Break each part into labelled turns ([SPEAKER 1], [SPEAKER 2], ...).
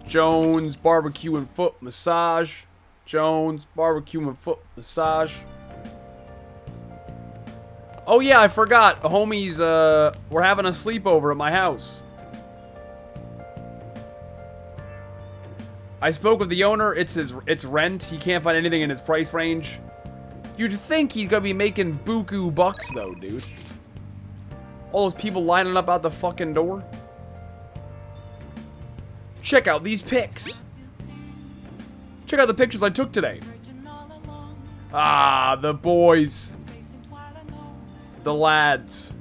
[SPEAKER 1] Jones barbecue and foot massage. Jones barbecue and foot massage. Oh yeah, I forgot. Homies, we're having a sleepover at my house. I spoke with the owner. It's rent. He can't find anything in his price range. You'd think he's gonna be making buku bucks though, dude. All those people lining up out the fucking door. Check out these pics. Check out the pictures I took today. Ah, the boys. The lads.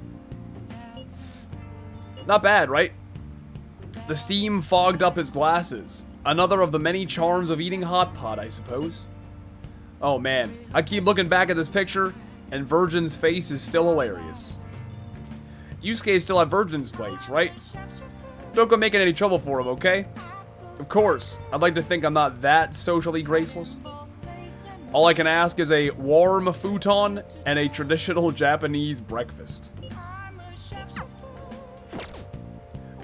[SPEAKER 1] Not bad, right? The steam fogged up his glasses. Another of the many charms of eating hot pot, I suppose. Oh man, I keep looking back at this picture, and Virgin's face is still hilarious. Yusuke still at Virgin's place, right? Don't go making any trouble for him, okay? Of course, I'd like to think I'm not that socially graceless. All I can ask is a warm futon and a traditional Japanese breakfast.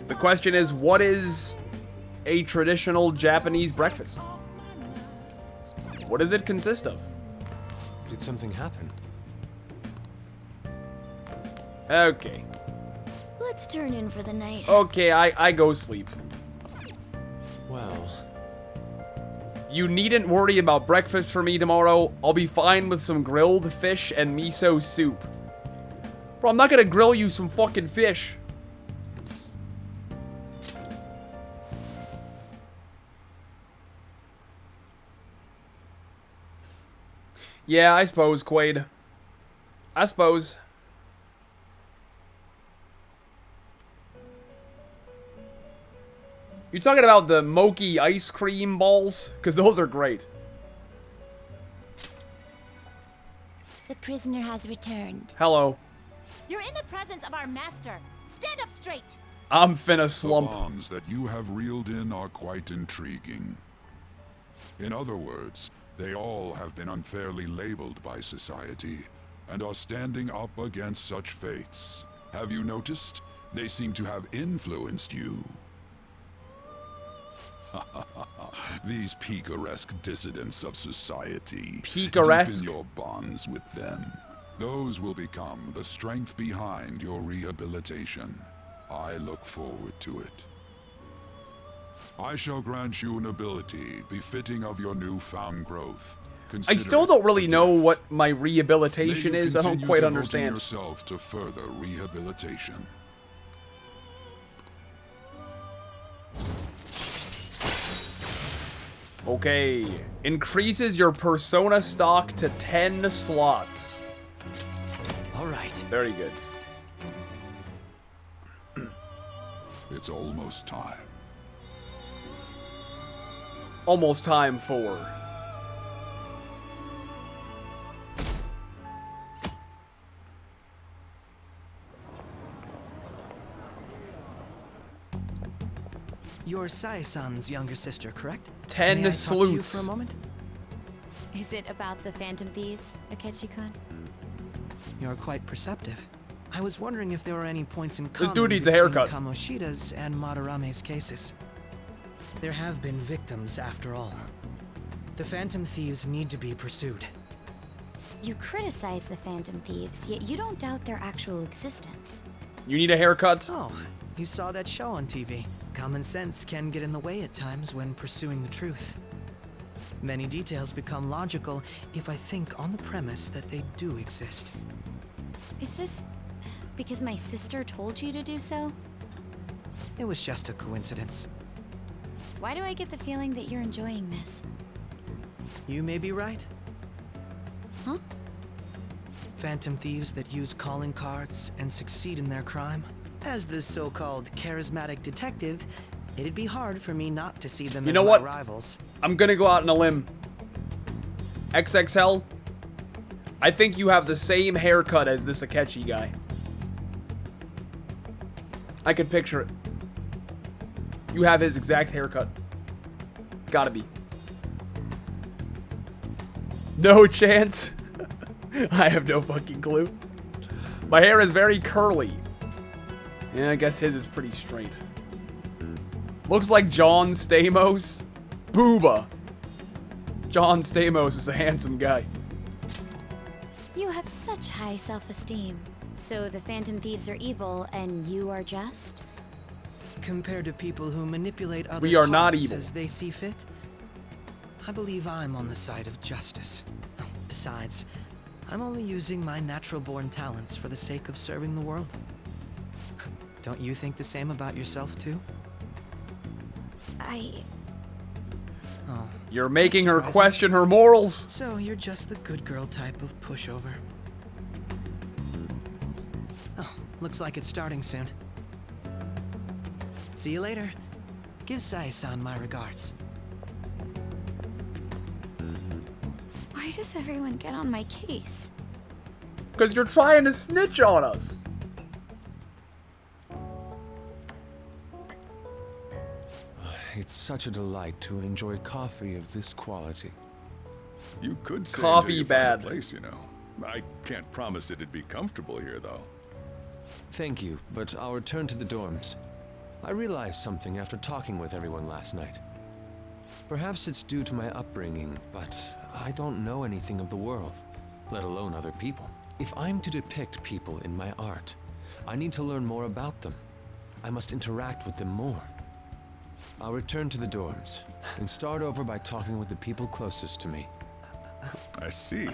[SPEAKER 1] The question is, what is a traditional Japanese breakfast? What does it consist of?
[SPEAKER 2] Did something happen?
[SPEAKER 1] Okay.
[SPEAKER 3] Let's turn in for the night.
[SPEAKER 1] Okay, I go sleep.
[SPEAKER 2] Well,
[SPEAKER 1] You needn't worry about breakfast for me tomorrow. I'll be fine with some grilled fish and miso soup. Bro, I'm not gonna grill you some fucking fish. Yeah, I suppose, Quaid. I suppose. You talking about the Mochi ice cream balls? Because those are great.
[SPEAKER 3] The prisoner has returned.
[SPEAKER 1] Hello.
[SPEAKER 3] You're in the presence of our master. Stand up straight.
[SPEAKER 1] I'm finna slump.
[SPEAKER 4] The bonds that you have reeled in are quite intriguing. In other words, they all have been unfairly labeled by society and are standing up against such fates. Have you noticed? They seem to have influenced you. These picaresque dissidents of society.
[SPEAKER 1] Picaresque?
[SPEAKER 4] Deepen your bonds with them. Those will become the strength behind your rehabilitation. I look forward to it. I shall grant you an ability befitting of your newfound growth.
[SPEAKER 1] I still don't really know what my rehabilitation is. I don't quite understand.
[SPEAKER 4] Yourself to further rehabilitation.
[SPEAKER 1] Okay. Increases your persona stock to 10 slots.
[SPEAKER 2] all right.
[SPEAKER 1] Very good.
[SPEAKER 4] It's almost time.
[SPEAKER 1] Almost time for...
[SPEAKER 5] You're Sai-san's younger sister, correct?
[SPEAKER 1] 10
[SPEAKER 5] May I talk to you
[SPEAKER 1] salutes.
[SPEAKER 5] for a moment?
[SPEAKER 3] Is it about the Phantom Thieves, Akechi-kun?
[SPEAKER 5] You're quite perceptive. I was wondering if there were any points in common
[SPEAKER 1] dude needs a
[SPEAKER 5] between
[SPEAKER 1] haircut.
[SPEAKER 5] Kamoshida's and Madarame's cases. There have been victims, after all. The Phantom Thieves need to be pursued.
[SPEAKER 3] You criticize the Phantom Thieves, yet you don't doubt their actual existence.
[SPEAKER 1] You need a haircut?
[SPEAKER 5] Oh, you saw that show on TV. Common sense can get in the way at times when pursuing the truth. Many details become logical if I think on the premise that they do exist.
[SPEAKER 3] Is this because my sister told you to do so?
[SPEAKER 5] It was just a coincidence.
[SPEAKER 3] Why do I get the feeling that you're enjoying this?
[SPEAKER 5] You may be right.
[SPEAKER 3] Huh?
[SPEAKER 5] Phantom thieves that use calling cards and succeed in their crime. As the so-called charismatic detective, it'd be hard for me not to see them
[SPEAKER 1] You
[SPEAKER 5] as
[SPEAKER 1] know
[SPEAKER 5] my
[SPEAKER 1] what?
[SPEAKER 5] rivals.
[SPEAKER 1] I'm gonna go out on a limb. XXL, I think you have the same haircut as this Akechi guy. I can picture it. You have his exact haircut. Gotta be. No chance. I have no fucking clue. My hair is very curly. Yeah, I guess his is pretty straight. Looks like John Stamos. Booba. John Stamos is a handsome guy.
[SPEAKER 3] You have such high self-esteem. So the Phantom Thieves are evil and you are just?
[SPEAKER 5] Compared to people who manipulate others'
[SPEAKER 1] We are not
[SPEAKER 5] hearts
[SPEAKER 1] evil.
[SPEAKER 5] as they see fit, I believe I'm on the side of justice. Besides, I'm only using my natural-born talents for the sake of serving the world. Don't you think the same about yourself, too? Oh,
[SPEAKER 1] You're making her
[SPEAKER 5] surprising.
[SPEAKER 1] question her morals.
[SPEAKER 5] So you're just the good girl type of pushover. Oh, looks like it's starting soon. See you later. Give Sai-san my regards.
[SPEAKER 3] Why does everyone get on my case?
[SPEAKER 1] Because you're trying to snitch on us.
[SPEAKER 2] It's such a delight to enjoy coffee of this quality.
[SPEAKER 6] You could stay
[SPEAKER 1] Coffee
[SPEAKER 6] until you find a
[SPEAKER 1] bad.
[SPEAKER 6] place, you know. I can't promise it'd be comfortable here, though.
[SPEAKER 2] Thank you, but I'll return to the dorms. I realized something after talking with everyone last night. Perhaps it's due to my upbringing, but I don't know anything of the world, let alone other people. If I'm to depict people in my art, I need to learn more about them. I must interact with them more. I'll return to the dorms and start over by talking with the people closest to me.
[SPEAKER 6] I see.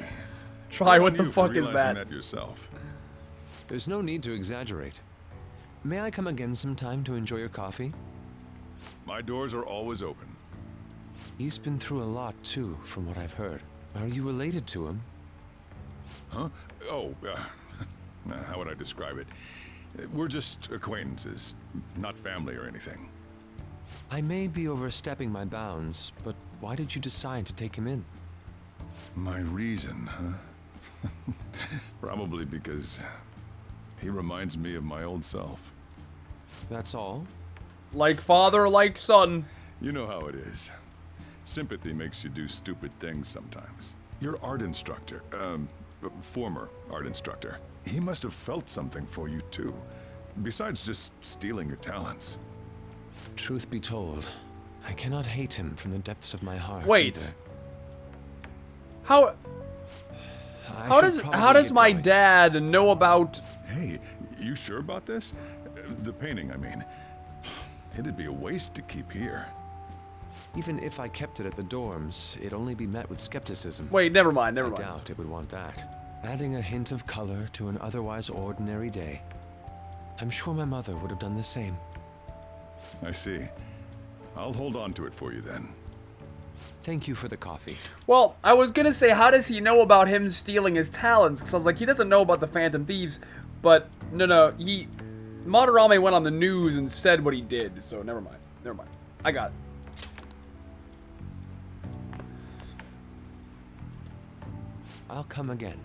[SPEAKER 1] Try
[SPEAKER 6] Good
[SPEAKER 1] what
[SPEAKER 6] on
[SPEAKER 1] the
[SPEAKER 6] you for
[SPEAKER 1] fuck is
[SPEAKER 6] realizing
[SPEAKER 1] that?
[SPEAKER 6] yourself.
[SPEAKER 2] There's no need to exaggerate. May I come again sometime to enjoy your coffee?
[SPEAKER 6] My doors are always open.
[SPEAKER 2] He's been through a lot too, from what I've heard. Are you related to him?
[SPEAKER 6] Huh? Oh, how would I describe it? We're just acquaintances, not family or anything.
[SPEAKER 2] I may be overstepping my bounds, but why did you decide to take him in?
[SPEAKER 6] My reason, huh? Probably because he reminds me of my old self.
[SPEAKER 2] That's all?
[SPEAKER 1] Like father, like son.
[SPEAKER 6] You know how it is. Sympathy makes you do stupid things sometimes. Your art instructor, former art instructor, he must have felt something for you too. Besides just stealing your talents.
[SPEAKER 2] Truth be told, I cannot hate him from the depths of my heart.
[SPEAKER 1] Wait.
[SPEAKER 2] either.
[SPEAKER 1] How
[SPEAKER 2] I
[SPEAKER 1] how
[SPEAKER 2] should
[SPEAKER 1] does
[SPEAKER 2] probably get
[SPEAKER 1] my
[SPEAKER 2] going.
[SPEAKER 1] dad know about?
[SPEAKER 6] Hey, you sure about this? The painting, I mean. It'd be a waste to keep here.
[SPEAKER 2] Even if I kept it at the dorms, it'd only be met with skepticism.
[SPEAKER 1] Wait, never mind, never
[SPEAKER 2] I
[SPEAKER 1] mind.
[SPEAKER 2] doubt it would want that. Adding a hint of color to an otherwise ordinary day. I'm sure my mother would have done the same.
[SPEAKER 6] I see. I'll hold on to it for you then.
[SPEAKER 2] Thank you for the coffee.
[SPEAKER 1] Well, I was gonna say, how does he know about him stealing his talents? Because I was like, he doesn't know about the Phantom Thieves, but no, Madarame went on the news and said what he did, so never mind. I got it.
[SPEAKER 2] I'll come again.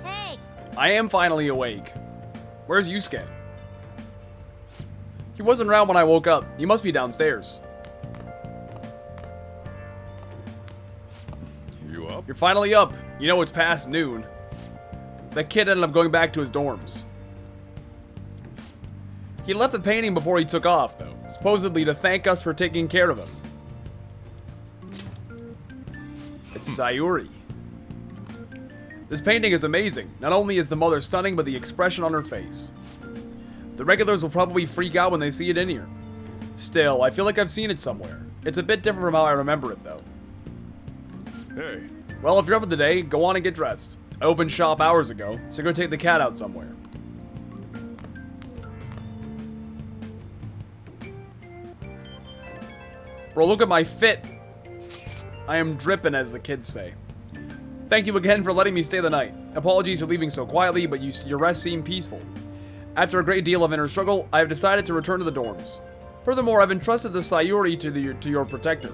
[SPEAKER 3] Hey!
[SPEAKER 1] I am finally awake. Where's Yusuke? He wasn't around when I woke up. He must be downstairs.
[SPEAKER 6] You up?
[SPEAKER 1] You're finally up. You know it's past noon. That kid ended up going back to his dorms. He left the painting before he took off, though, supposedly to thank us for taking care of him. It's Sayuri. This painting is amazing. Not only is the mother stunning, but the expression on her face. The regulars will probably freak out when they see it in here. Still, I feel like I've seen it somewhere. It's a bit different from how I remember it, though.
[SPEAKER 6] Hey,
[SPEAKER 1] Well, if you're up for the day, go on and get dressed. I opened shop hours ago, so go take the cat out somewhere. Bro, look at my fit. I am dripping, as the kids say. Thank you again for letting me stay the night. Apologies for leaving so quietly, but your rest seemed peaceful. After a great deal of inner struggle, I have decided to return to the dorms. Furthermore, I've entrusted the Sayuri to your protector.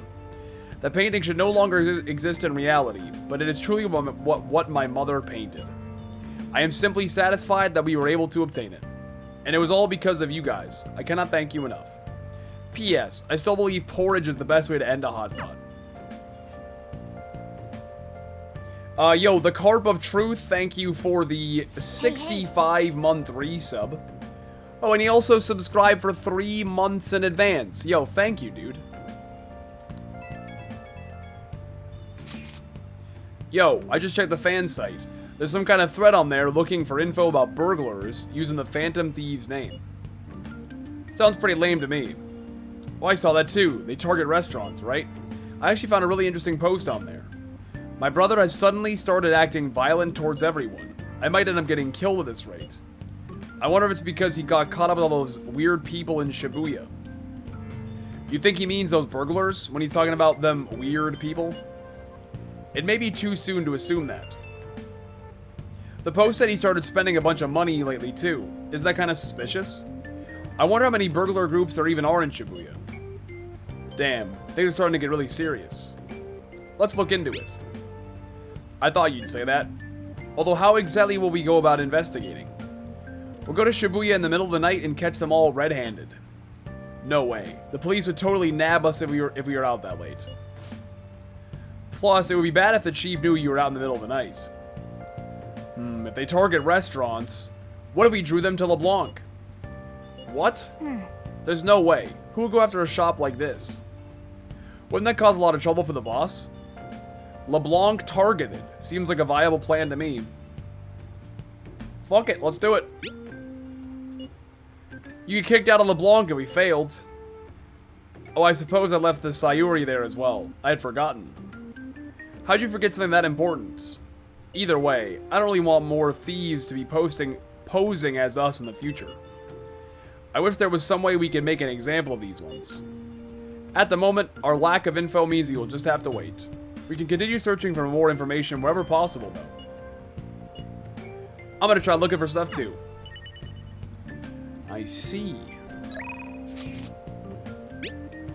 [SPEAKER 1] The painting should no longer exist in reality, but it is truly what my mother painted. I am simply satisfied that we were able to obtain it. And it was all because of you guys. I cannot thank you enough. P.S. I still believe porridge is the best way to end a hot pot. Yo, the Carp of Truth, thank you for the 65-month resub. Oh, and he also subscribed for 3 months in advance. Yo, thank you, dude. Yo, I just checked the fan site. There's some kind of thread on there looking for info about burglars using the Phantom Thieves name. Sounds pretty lame to me. Oh, I saw that too. They target restaurants, right? I actually found a really interesting post on there. My brother has suddenly started acting violent towards everyone. I might end up getting killed at this rate. I wonder if it's because he got caught up with all those weird people in Shibuya. You think he means those burglars when he's talking about them weird people? It may be too soon to assume that. The post said he started spending a bunch of money lately too. Is that kind of suspicious? I wonder how many burglar groups there even are in Shibuya. Damn, things are starting to get really serious. Let's look into it. I thought you'd say that. Although how exactly will we go about investigating? We'll go to Shibuya in the middle of the night and catch them all red-handed. No way. The police would totally nab us if we were out that late. Plus, it would be bad if the chief knew you were out in the middle of the night. If they target restaurants, what if we drew them to LeBlanc? What? There's no way. Who would go after a shop like this? Wouldn't that cause a lot of trouble for the boss? LeBlanc targeted. Seems like a viable plan to me. Fuck it, let's do it. You get kicked out of LeBlanc if we failed. Oh, I suppose I left the Sayuri there as well. I had forgotten. How'd you forget something that important? Either way, I don't really want more thieves to be posing as us in the future. I wish there was some way we could make an example of these ones. At the moment, our lack of info means you'll just have to wait. We can continue searching for more information wherever possible, though. I'm gonna try looking for stuff, too. I see.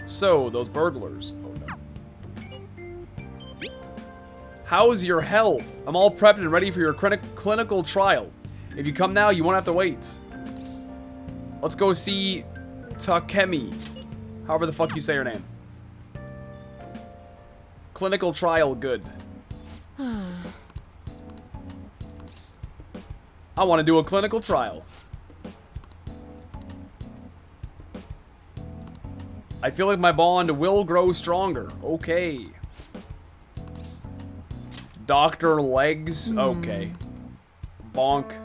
[SPEAKER 1] So, those burglars. Oh, no. How's your health? I'm all prepped and ready for your clinical trial. If you come now, you won't have to wait. Let's go see Takemi. However the fuck you say her name. Clinical trial, good. I want to do a clinical trial. I feel like my bond will grow stronger. Okay. Dr. Legs. Okay. Bonk.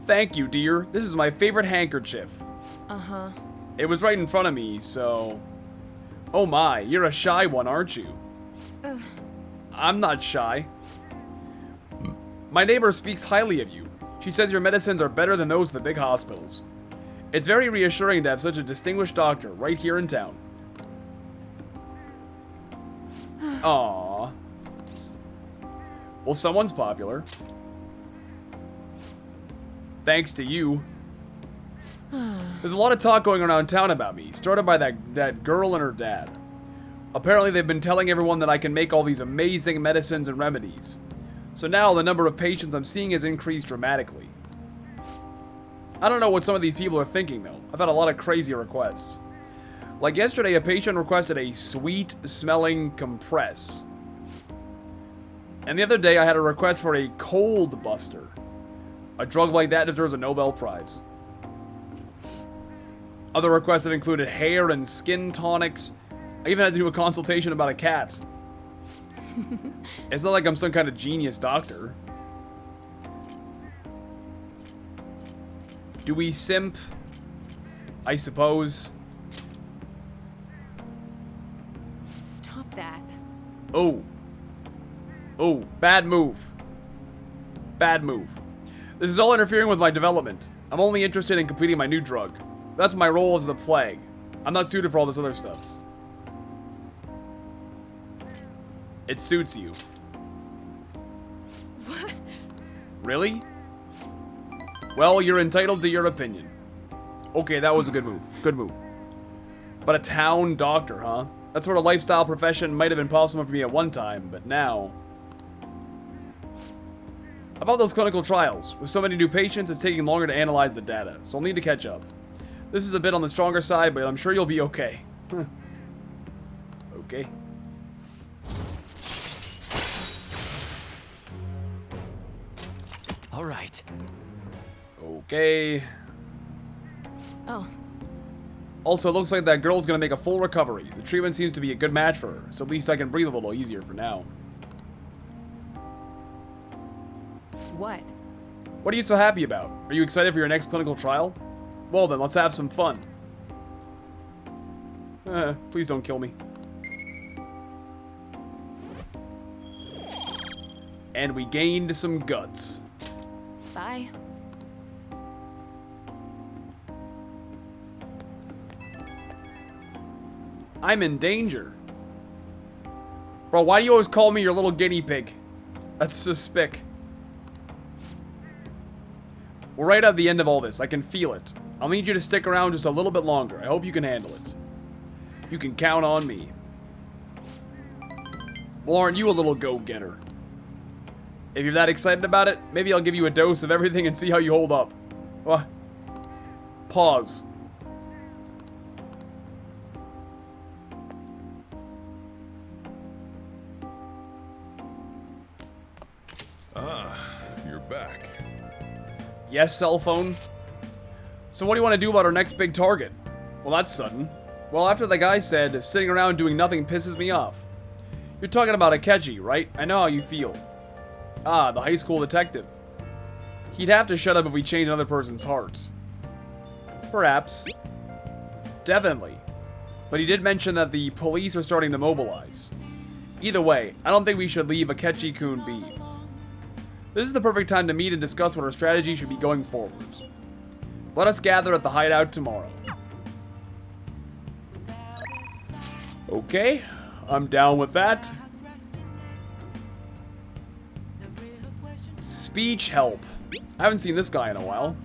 [SPEAKER 1] Thank you, dear. This is my favorite handkerchief.
[SPEAKER 3] Uh-huh.
[SPEAKER 1] It was right in front of me, so... Oh my, you're a shy one, aren't you? I'm not shy. My neighbor speaks highly of you. She says your medicines are better than those of the big hospitals. It's very reassuring to have such a distinguished doctor right here in town. Aww. Well, someone's popular. Thanks to you. There's a lot of talk going around town about me, started by that girl and her dad. Apparently they've been telling everyone that I can make all these amazing medicines and remedies. So now the number of patients I'm seeing has increased dramatically. I don't know what some of these people are thinking though. I've had a lot of crazy requests. Like yesterday, a patient requested a sweet-smelling compress. And the other day, I had a request for a cold buster. A drug like that deserves a Nobel Prize. Other requests have included hair and skin tonics. I even had to do a consultation about a cat. It's not like I'm some kind of genius doctor. Do we simp? I suppose.
[SPEAKER 3] Stop that.
[SPEAKER 1] Oh. Oh, bad move. Bad move. This is all interfering with my development. I'm only interested in completing my new drug. That's my role as the plague. I'm not suited for all this other stuff. It suits you.
[SPEAKER 3] What?
[SPEAKER 1] Really? Well, you're entitled to your opinion. Okay, that was a good move. Good move. But a town doctor, huh? That sort of lifestyle profession might have been possible for me at one time, but now... How about those clinical trials? With so many new patients, it's taking longer to analyze the data, so I'll need to catch up. This is a bit on the stronger side, but I'm sure you'll be okay. Okay.
[SPEAKER 2] All right.
[SPEAKER 1] Okay.
[SPEAKER 3] Oh,
[SPEAKER 1] Also, it looks like that girl's gonna make a full recovery. The treatment seems to be a good match for her, so at least I can breathe a little easier for now.
[SPEAKER 3] what?
[SPEAKER 1] What are you so happy about? Are you excited for your next clinical trial? Well then, let's have some fun. Please don't kill me. And we gained some guts.
[SPEAKER 3] Bye.
[SPEAKER 1] I'm in danger. Bro, why do you always call me your little guinea pig? That's so spick. We're right at the end of all this. I can feel it. I'll need you to stick around just a little bit longer. I hope you can handle it. You can count on me. Well, aren't you a little go-getter? If you're that excited about it, maybe I'll give you a dose of everything and see how you hold up. What? Pause.
[SPEAKER 6] You're back.
[SPEAKER 1] Yes, cell phone. So what do you want to do about our next big target? Well, that's sudden. Well, after the guy said, sitting around doing nothing pisses me off. You're talking about Akechi, right? I know how you feel. Ah, the high school detective. He'd have to shut up if we changed another person's heart. Perhaps. Definitely. But he did mention that the police are starting to mobilize. Either way, I don't think we should leave Akechi-kun be. This is the perfect time to meet and discuss what our strategy should be going forward. Let us gather at the hideout tomorrow. Okay, I'm down with that. Speech help. I haven't seen this guy in a while.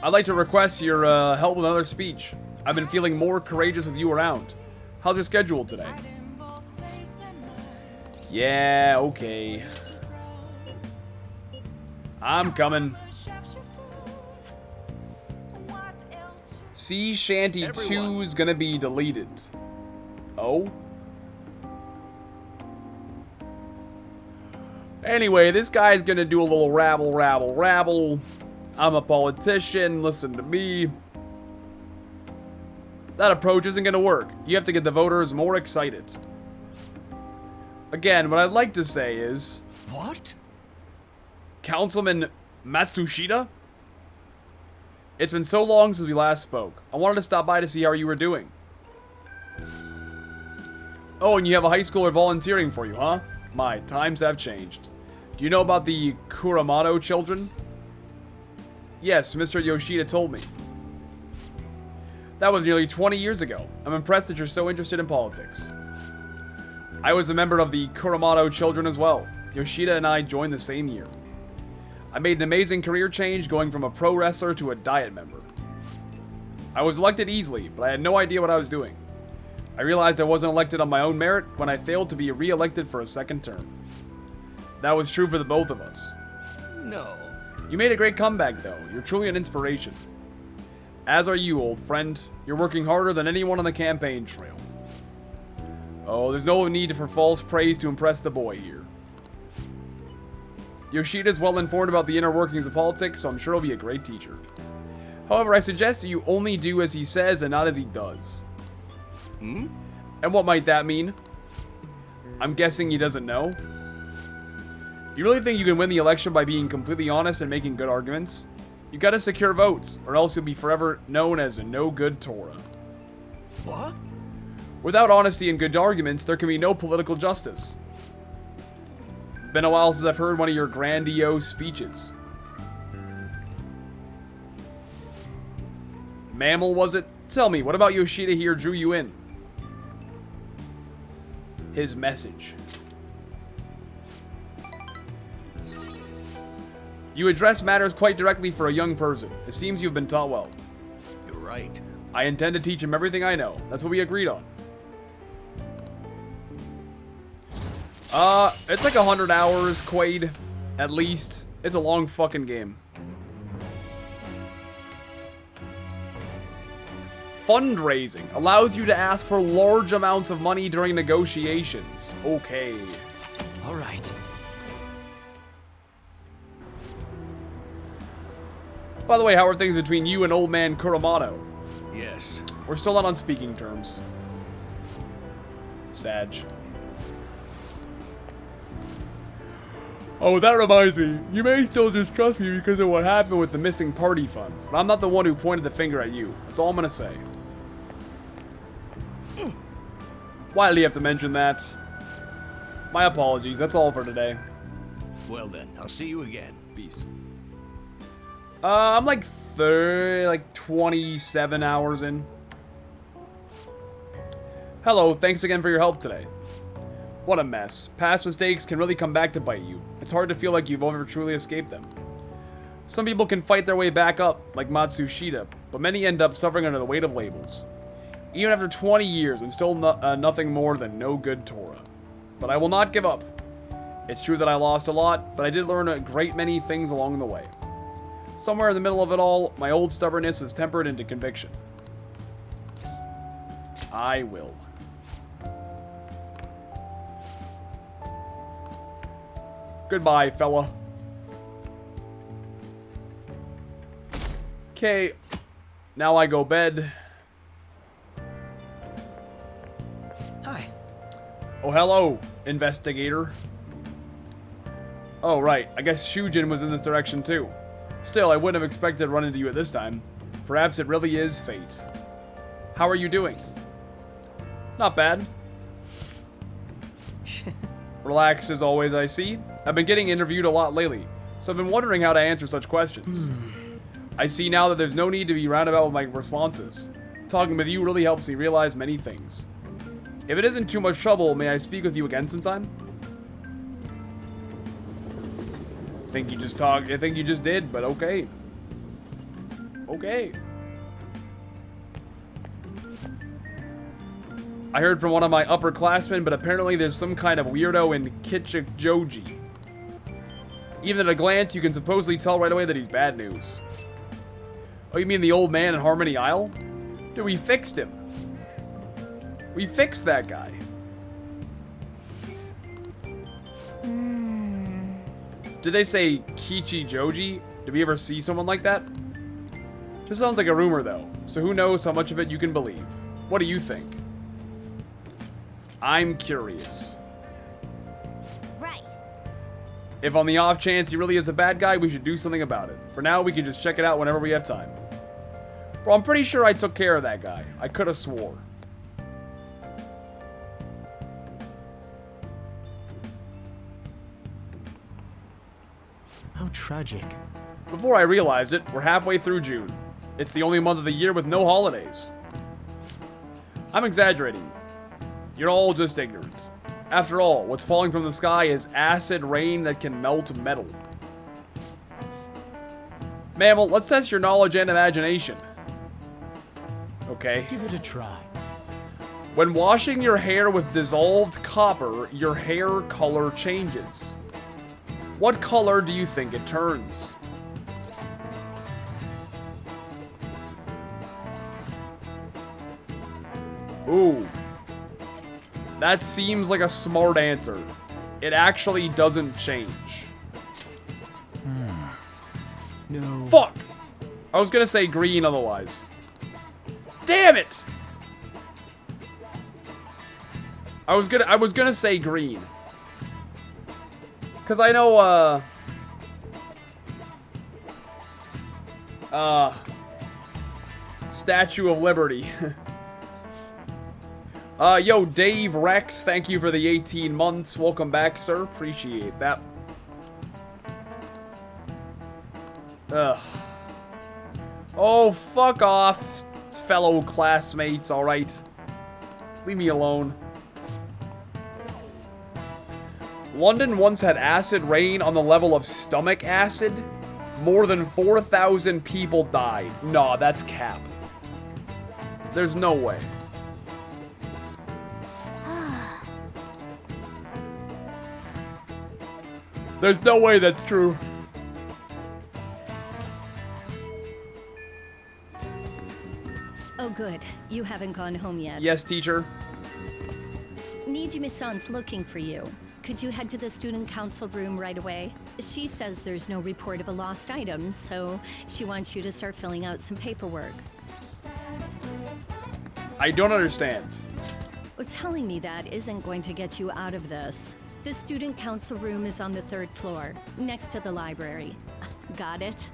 [SPEAKER 1] I'd like to request your help with another speech. I've been feeling more courageous with you around. How's your schedule today? Yeah, okay. I'm coming. Sea Shanty 2 is gonna be deleted. Oh? Anyway, this guy's gonna do a little rabble. I'm a politician, listen to me. That approach isn't gonna work. You have to get the voters more excited. Again, what I'd like to say is...
[SPEAKER 5] What?
[SPEAKER 1] Councilman Matsushita? It's been so long since we last spoke. I wanted to stop by to see how you were doing. Oh, and you have a high schooler volunteering for you, huh? My, times have changed. Do you know about the Kuramato children? Yes, Mr. Yoshida told me. That was nearly 20 years ago. I'm impressed that you're so interested in politics. I was a member of the Kuramato children as well. Yoshida and I joined the same year. I made an amazing career change going from a pro wrestler to a diet member. I was elected easily, but I had no idea what I was doing. I realized I wasn't elected on my own merit when I failed to be re-elected for a second term. That was true for the both of us.
[SPEAKER 5] No.
[SPEAKER 1] You made a great comeback though. You're truly an inspiration. As are you, old friend. You're working harder than anyone on the campaign trail. Oh, there's no need for false praise to impress the boy here. Yoshida's well informed about the inner workings of politics, so I'm sure he'll be a great teacher. However, I suggest that you only do as he says and not as he does. And what might that mean? I'm guessing he doesn't know. Do you really think you can win the election by being completely honest and making good arguments? You gotta secure votes, or else you'll be forever known as a no-good Torah.
[SPEAKER 5] What?
[SPEAKER 1] Without honesty and good arguments, there can be no political justice. Been a while since I've heard one of your grandiose speeches. Mammal, was it? Tell me, what about Yoshida here drew you in? His message. You address matters quite directly for a young person. It seems you've been taught well.
[SPEAKER 5] You're right.
[SPEAKER 1] I intend to teach him everything I know. That's what we agreed on. It's like 100 hours, Quaid. At least. It's a long fucking game. Fundraising allows you to ask for large amounts of money during negotiations. Okay.
[SPEAKER 5] All right.
[SPEAKER 1] By the way, how are things between you and old man Kuromato?
[SPEAKER 7] Yes.
[SPEAKER 1] We're still not on speaking terms. Sag. Oh, that reminds me. You may still distrust me because of what happened with the missing party funds, but I'm not the one who pointed the finger at you. That's all I'm gonna say. Why did he have to mention that? My apologies. That's all for today.
[SPEAKER 7] Well then, I'll see you again.
[SPEAKER 1] Peace. I'm like 27 hours in. Hello, thanks again for your help today. What a mess. Past mistakes can really come back to bite you. It's hard to feel like you've ever truly escaped them. Some people can fight their way back up, like Matsushita, but many end up suffering under the weight of labels. Even after 20 years, I'm still nothing more than no good Torah. But I will not give up. It's true that I lost a lot, but I did learn a great many things along the way. Somewhere in the middle of it all, my old stubbornness is tempered into conviction. I will. Goodbye, fella. Okay. Now I go bed.
[SPEAKER 5] Hi.
[SPEAKER 1] Oh, hello, investigator. Oh, right. I guess Shujin was in this direction, too. Still, I wouldn't have expected to run into you at this time. Perhaps it really is fate. How are you doing? Not bad. Relaxed as always, I see. I've been getting interviewed a lot lately, so I've been wondering how to answer such questions. I see now that there's no need to be roundabout with my responses. Talking with you really helps me realize many things. If it isn't too much trouble, may I speak with you again sometime? I think you just did, but okay. Okay. I heard from one of my upperclassmen, but apparently there's some kind of weirdo in Kichijoji. Even at a glance, you can supposedly tell right away that he's bad news. Oh, you mean the old man in Harmony Isle? Dude, we fixed him. We fixed that guy. Did they say Kichijoji? Did we ever see someone like that? Just sounds like a rumor, though. So who knows how much of it you can believe. What do you think? I'm curious.
[SPEAKER 3] Right.
[SPEAKER 1] If on the off chance he really is a bad guy, we should do something about it. For now, we can just check it out whenever we have time. Bro, I'm pretty sure I took care of that guy. I could have swore.
[SPEAKER 8] How tragic.
[SPEAKER 1] Before I realized it, we're halfway through June. It's the only month of the year with no holidays. I'm exaggerating. You're all just ignorant. After all, what's falling from the sky is acid rain that can melt metal. Mammal, let's test your knowledge and imagination. Okay.
[SPEAKER 8] Give it a try.
[SPEAKER 1] When washing your hair with dissolved copper, your hair color changes. What color do you think it turns? Ooh. That seems like a smart answer. It actually doesn't change.
[SPEAKER 8] No.
[SPEAKER 1] Fuck! I was gonna say green otherwise. Damn it! I was gonna say green. Cause I know Statue of Liberty. Yo, Dave Rex, thank you for the 18 months. Welcome back, sir. Appreciate that. Ugh. Oh, fuck off, fellow classmates, alright? Leave me alone. London once had acid rain on the level of stomach acid. More than 4,000 people died. Nah, that's cap. There's no way. There's no way that's true.
[SPEAKER 9] Oh, good. You haven't gone home yet.
[SPEAKER 1] Yes, teacher.
[SPEAKER 9] Nijime-san's looking for you. could you head to the student council room right away? She says there's no report of a lost item, so she wants you to start filling out some paperwork.
[SPEAKER 1] I don't understand.
[SPEAKER 9] Well, telling me that isn't going to get you out of this. The student council room is on the 3rd floor, next to the library. Got it?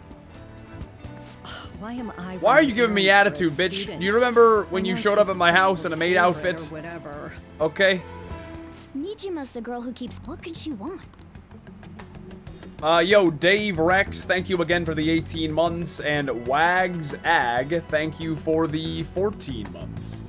[SPEAKER 9] Why am I?
[SPEAKER 1] Why are you giving me attitude, bitch? Do you remember when you showed up at my house in a maid outfit?
[SPEAKER 9] Whatever.
[SPEAKER 1] Okay.
[SPEAKER 3] Nijima's the girl who keeps. What could she want?
[SPEAKER 1] Yo, Dave Rex, thank you again for the 18 months, and Wags Ag, thank you for the 14 months.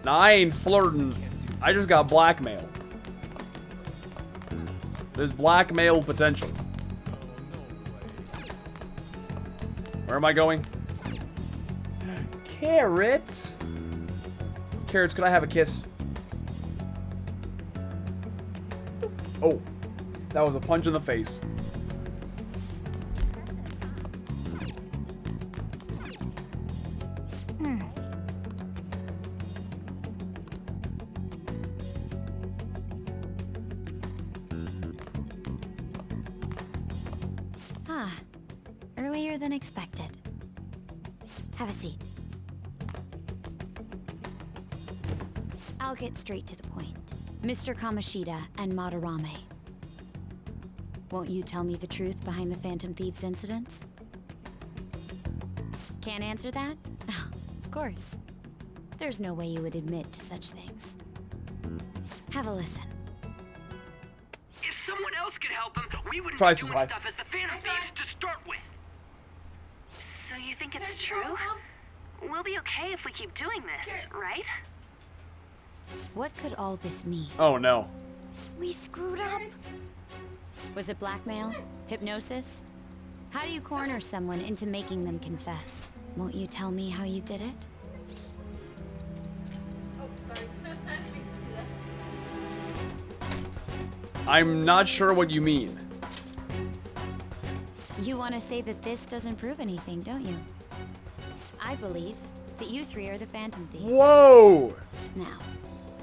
[SPEAKER 1] Nah, I ain't flirting. I just got blackmail. There's blackmail potential. Where am I going? Carrots. Carrots, could I have a kiss? Oh, that was a punch in the face.
[SPEAKER 3] Earlier than expected. Have a seat. I'll get straight to the point. Mr. Kamoshida and Madarame. Won't you tell me the truth behind the Phantom Thieves incidents? Can't answer that? Oh, of course. There's no way you would admit to such things. Have a listen.
[SPEAKER 8] If someone else could help him, we wouldn't
[SPEAKER 1] Try
[SPEAKER 8] be doing
[SPEAKER 1] slide.
[SPEAKER 8] stuff as the Phantom Thieves to start with.
[SPEAKER 10] So you think it's true? We'll be okay if we keep doing this, right?
[SPEAKER 3] What could all this mean?
[SPEAKER 1] Oh no.
[SPEAKER 3] We screwed up. Was it blackmail? Hypnosis? How do you corner someone into making them confess? Won't you tell me how you did it?
[SPEAKER 1] I'm not sure what you mean.
[SPEAKER 3] You want to say that this doesn't prove anything, don't you? I believe that you three are the Phantom Thieves.
[SPEAKER 1] Whoa!
[SPEAKER 3] Now,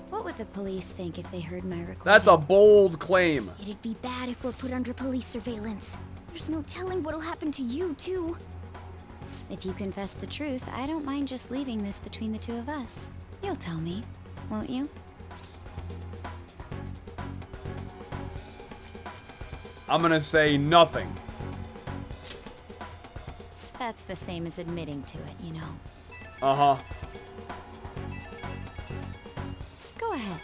[SPEAKER 3] what would the police think if they heard my recording?
[SPEAKER 1] That's a bold claim.
[SPEAKER 3] It'd be bad if we're put under police surveillance. There's no telling what'll happen to you, too. If you confess the truth, I don't mind just leaving this between the two of us. You'll tell me, won't you?
[SPEAKER 1] I'm gonna say nothing.
[SPEAKER 3] That's the same as admitting to it, you know.
[SPEAKER 1] Uh-huh.
[SPEAKER 3] Go ahead.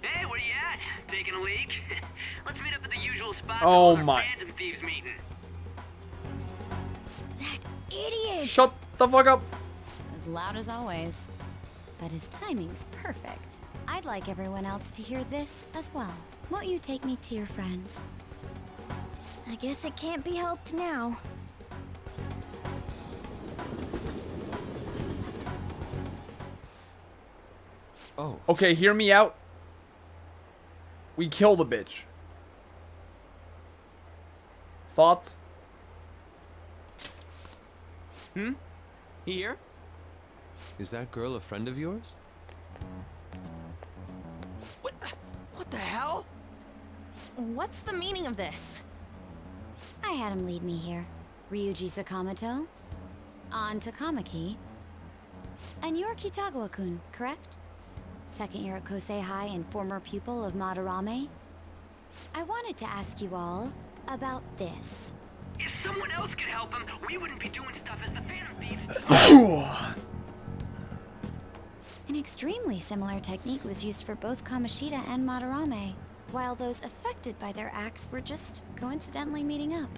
[SPEAKER 8] Hey, where you at? Taking a leak? Let's meet up at the usual spot.
[SPEAKER 1] Oh
[SPEAKER 8] for
[SPEAKER 1] my.
[SPEAKER 8] our Phantom Thieves meeting.
[SPEAKER 3] That idiot!
[SPEAKER 1] Shut the fuck up.
[SPEAKER 3] As loud as always. But his timing's perfect. I'd like everyone else to hear this as well. Won't you take me to your friends? I guess it can't be helped now.
[SPEAKER 2] Oh,
[SPEAKER 1] Okay, hear me out. We killed a bitch. Thoughts?
[SPEAKER 5] Here?
[SPEAKER 2] is that girl a friend of yours?
[SPEAKER 5] What the hell?
[SPEAKER 10] What's the meaning of this?
[SPEAKER 3] I had him lead me here. Ryuji Sakamoto, on Takamaki, and you're Kitagawa-kun, correct? Second year at Kosei High and former pupil of Madarame. I wanted to ask you all about this.
[SPEAKER 8] If someone else could help him, we wouldn't be doing stuff as the Phantom Thieves.
[SPEAKER 3] An extremely similar technique was used for both Kamoshida and Madarame, while those affected by their acts were just coincidentally meeting up.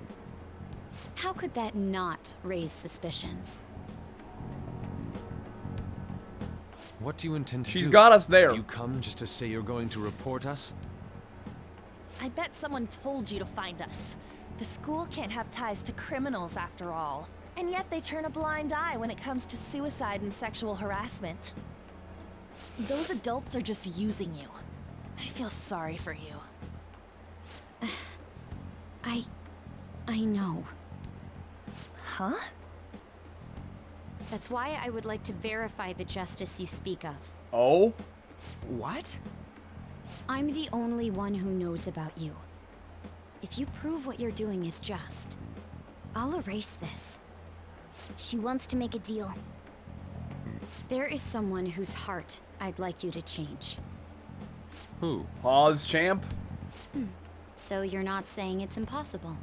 [SPEAKER 3] How could that not raise suspicions?
[SPEAKER 2] What do you intend to do?
[SPEAKER 1] She's got us there.
[SPEAKER 2] You come just to say you're going to report us?
[SPEAKER 10] I bet someone told you to find us. The school can't have ties to criminals after all. And yet they turn a blind eye when it comes to suicide and sexual harassment. Those adults are just using you. I feel sorry for you.
[SPEAKER 3] I know.
[SPEAKER 10] Huh?
[SPEAKER 3] That's why I would like to verify the justice you speak of.
[SPEAKER 1] Oh?
[SPEAKER 5] What?
[SPEAKER 3] I'm the only one who knows about you. If you prove what you're doing is just, I'll erase this.
[SPEAKER 11] She wants to make a deal.
[SPEAKER 3] There is someone whose heart I'd like you to change.
[SPEAKER 2] Who?
[SPEAKER 1] Pause, champ.
[SPEAKER 3] So you're not saying it's impossible.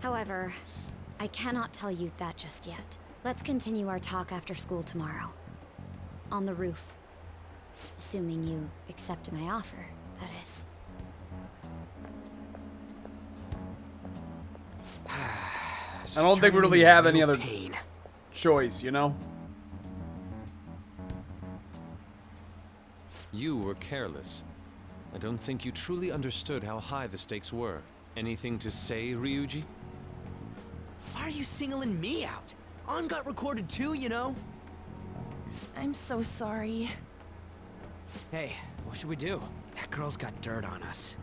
[SPEAKER 3] However, I cannot tell you that just yet. Let's continue our talk after school tomorrow. On the roof. Assuming you accept my offer, that is.
[SPEAKER 1] I don't think we really have any other choice, you know?
[SPEAKER 2] You were careless. I don't think you truly understood how high the stakes were. Anything to say, Ryuji?
[SPEAKER 5] Why are you singling me out? On got recorded too, you know?
[SPEAKER 10] I'm so sorry.
[SPEAKER 5] Hey, what should we do? That girl's got dirt on us.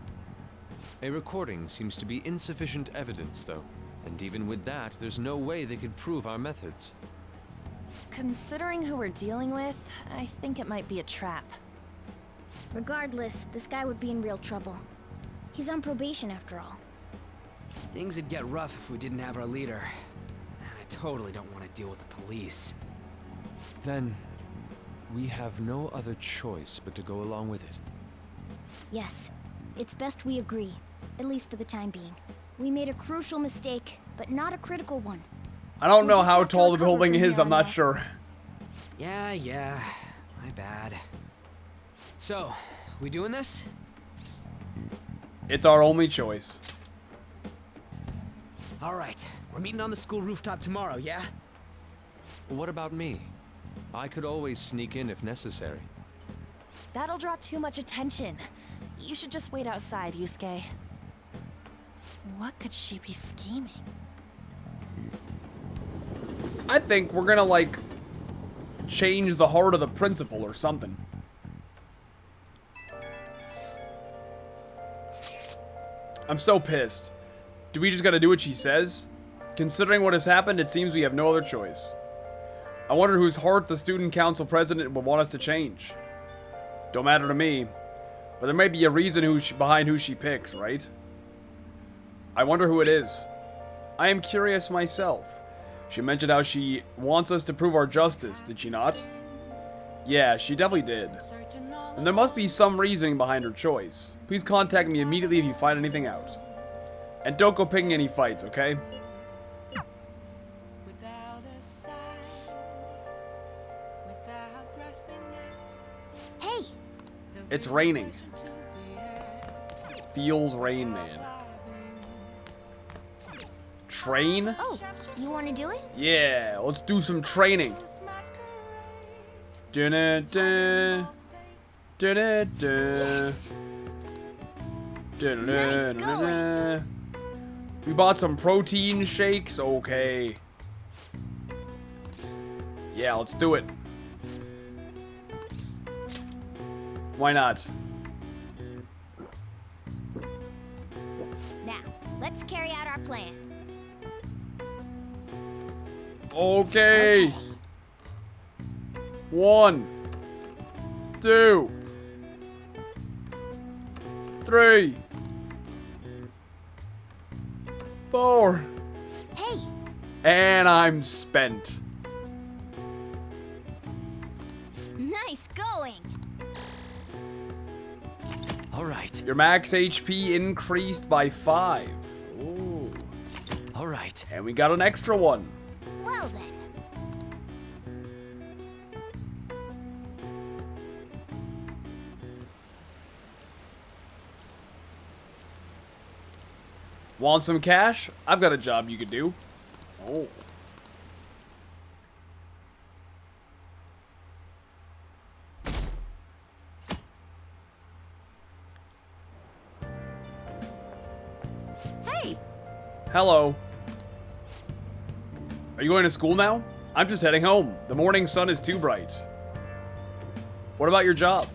[SPEAKER 2] A recording seems to be insufficient evidence, though. And even with that, there's no way they could prove our methods.
[SPEAKER 10] Considering who we're dealing with, I think it might be a trap.
[SPEAKER 11] Regardless, this guy would be in real trouble. He's on probation after all.
[SPEAKER 12] Things would get rough if we didn't have our leader. And I totally don't want to deal with the police.
[SPEAKER 2] Then, we have no other choice but to go along with it.
[SPEAKER 11] Yes, it's best we agree, at least for the time being. We made a crucial mistake, but not a critical one.
[SPEAKER 1] I don't
[SPEAKER 11] We
[SPEAKER 1] know
[SPEAKER 11] just
[SPEAKER 1] how
[SPEAKER 11] have to
[SPEAKER 1] tall the
[SPEAKER 11] recover
[SPEAKER 1] building
[SPEAKER 11] from
[SPEAKER 1] is,
[SPEAKER 11] here
[SPEAKER 1] I'm
[SPEAKER 11] on
[SPEAKER 1] not
[SPEAKER 11] out.
[SPEAKER 1] sure.
[SPEAKER 12] Yeah, my bad. So, we doing this?
[SPEAKER 1] It's our only choice.
[SPEAKER 12] Alright, we're meeting on the school rooftop tomorrow, yeah?
[SPEAKER 2] What about me? I could always sneak in if necessary.
[SPEAKER 10] That'll draw too much attention. You should just wait outside, Yusuke. What could she be scheming?
[SPEAKER 1] I think we're gonna, like, change the heart of the principal or something. I'm so pissed. Do we just gotta do what she says? Considering what has happened, it seems we have no other choice. I wonder whose heart the student council president would want us to change. Don't matter to me, but there may be a reason behind who she picks, right? I wonder who it is. I am curious myself. She mentioned how she wants us to prove our justice, did she not? Yeah, she definitely did. And there must be some reasoning behind her choice. Please contact me immediately if you find anything out. And don't go picking any fights, okay?
[SPEAKER 11] Hey!
[SPEAKER 1] It's raining. Feels rain, man. Train?
[SPEAKER 11] Oh, you want to do it?
[SPEAKER 1] Yeah, let's do some training. Da-da-da. Da-da-da. Da-da-da. We bought some protein shakes. Okay. Yeah, let's do it. Why not?
[SPEAKER 11] Now, let's carry out our plan.
[SPEAKER 1] Okay. 1, 2, 3, 4.
[SPEAKER 11] Hey!
[SPEAKER 1] And I'm spent.
[SPEAKER 11] Nice going!
[SPEAKER 12] Alright,
[SPEAKER 1] Your max HP increased by 5. Ooh.
[SPEAKER 12] alright.
[SPEAKER 1] And we got an extra one.
[SPEAKER 11] Well then.
[SPEAKER 1] Want some cash? I've got a job you could do. Oh.
[SPEAKER 10] Hey!
[SPEAKER 1] Hello. Are you going to school now? I'm just heading home. The morning sun is too bright. What about your job?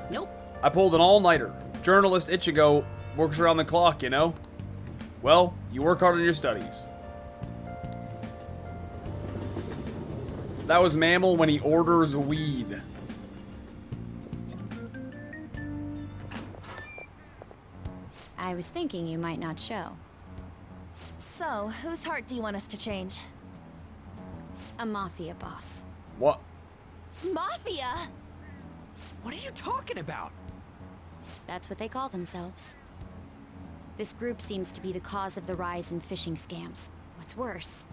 [SPEAKER 12] Nope.
[SPEAKER 1] I pulled an all-nighter. Journalist Ichigo works around the clock, you know? Well, you work hard on your studies. That was Mammal when he orders weed.
[SPEAKER 3] I was thinking you might not show.
[SPEAKER 10] So, whose heart do you want us to change?
[SPEAKER 3] A mafia boss.
[SPEAKER 1] What?
[SPEAKER 10] Mafia?
[SPEAKER 12] What are you talking about?
[SPEAKER 3] That's what they call themselves. This group seems to be the cause of the rise in phishing scams. What's worse,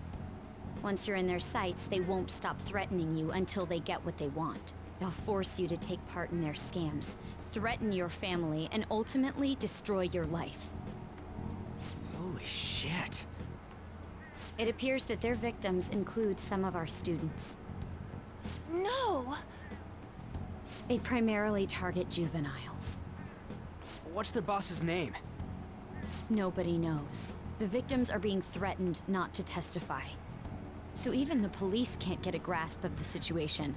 [SPEAKER 3] once you're in their sights, they won't stop threatening you until they get what they want. They'll force you to take part in their scams, threaten your family, and ultimately destroy your life.
[SPEAKER 12] Holy shit.
[SPEAKER 3] It appears that their victims include some of our students.
[SPEAKER 10] No!
[SPEAKER 3] They primarily target juveniles.
[SPEAKER 12] What's their boss's name?
[SPEAKER 3] Nobody knows. The victims are being threatened not to testify. So even the police can't get a grasp of the situation.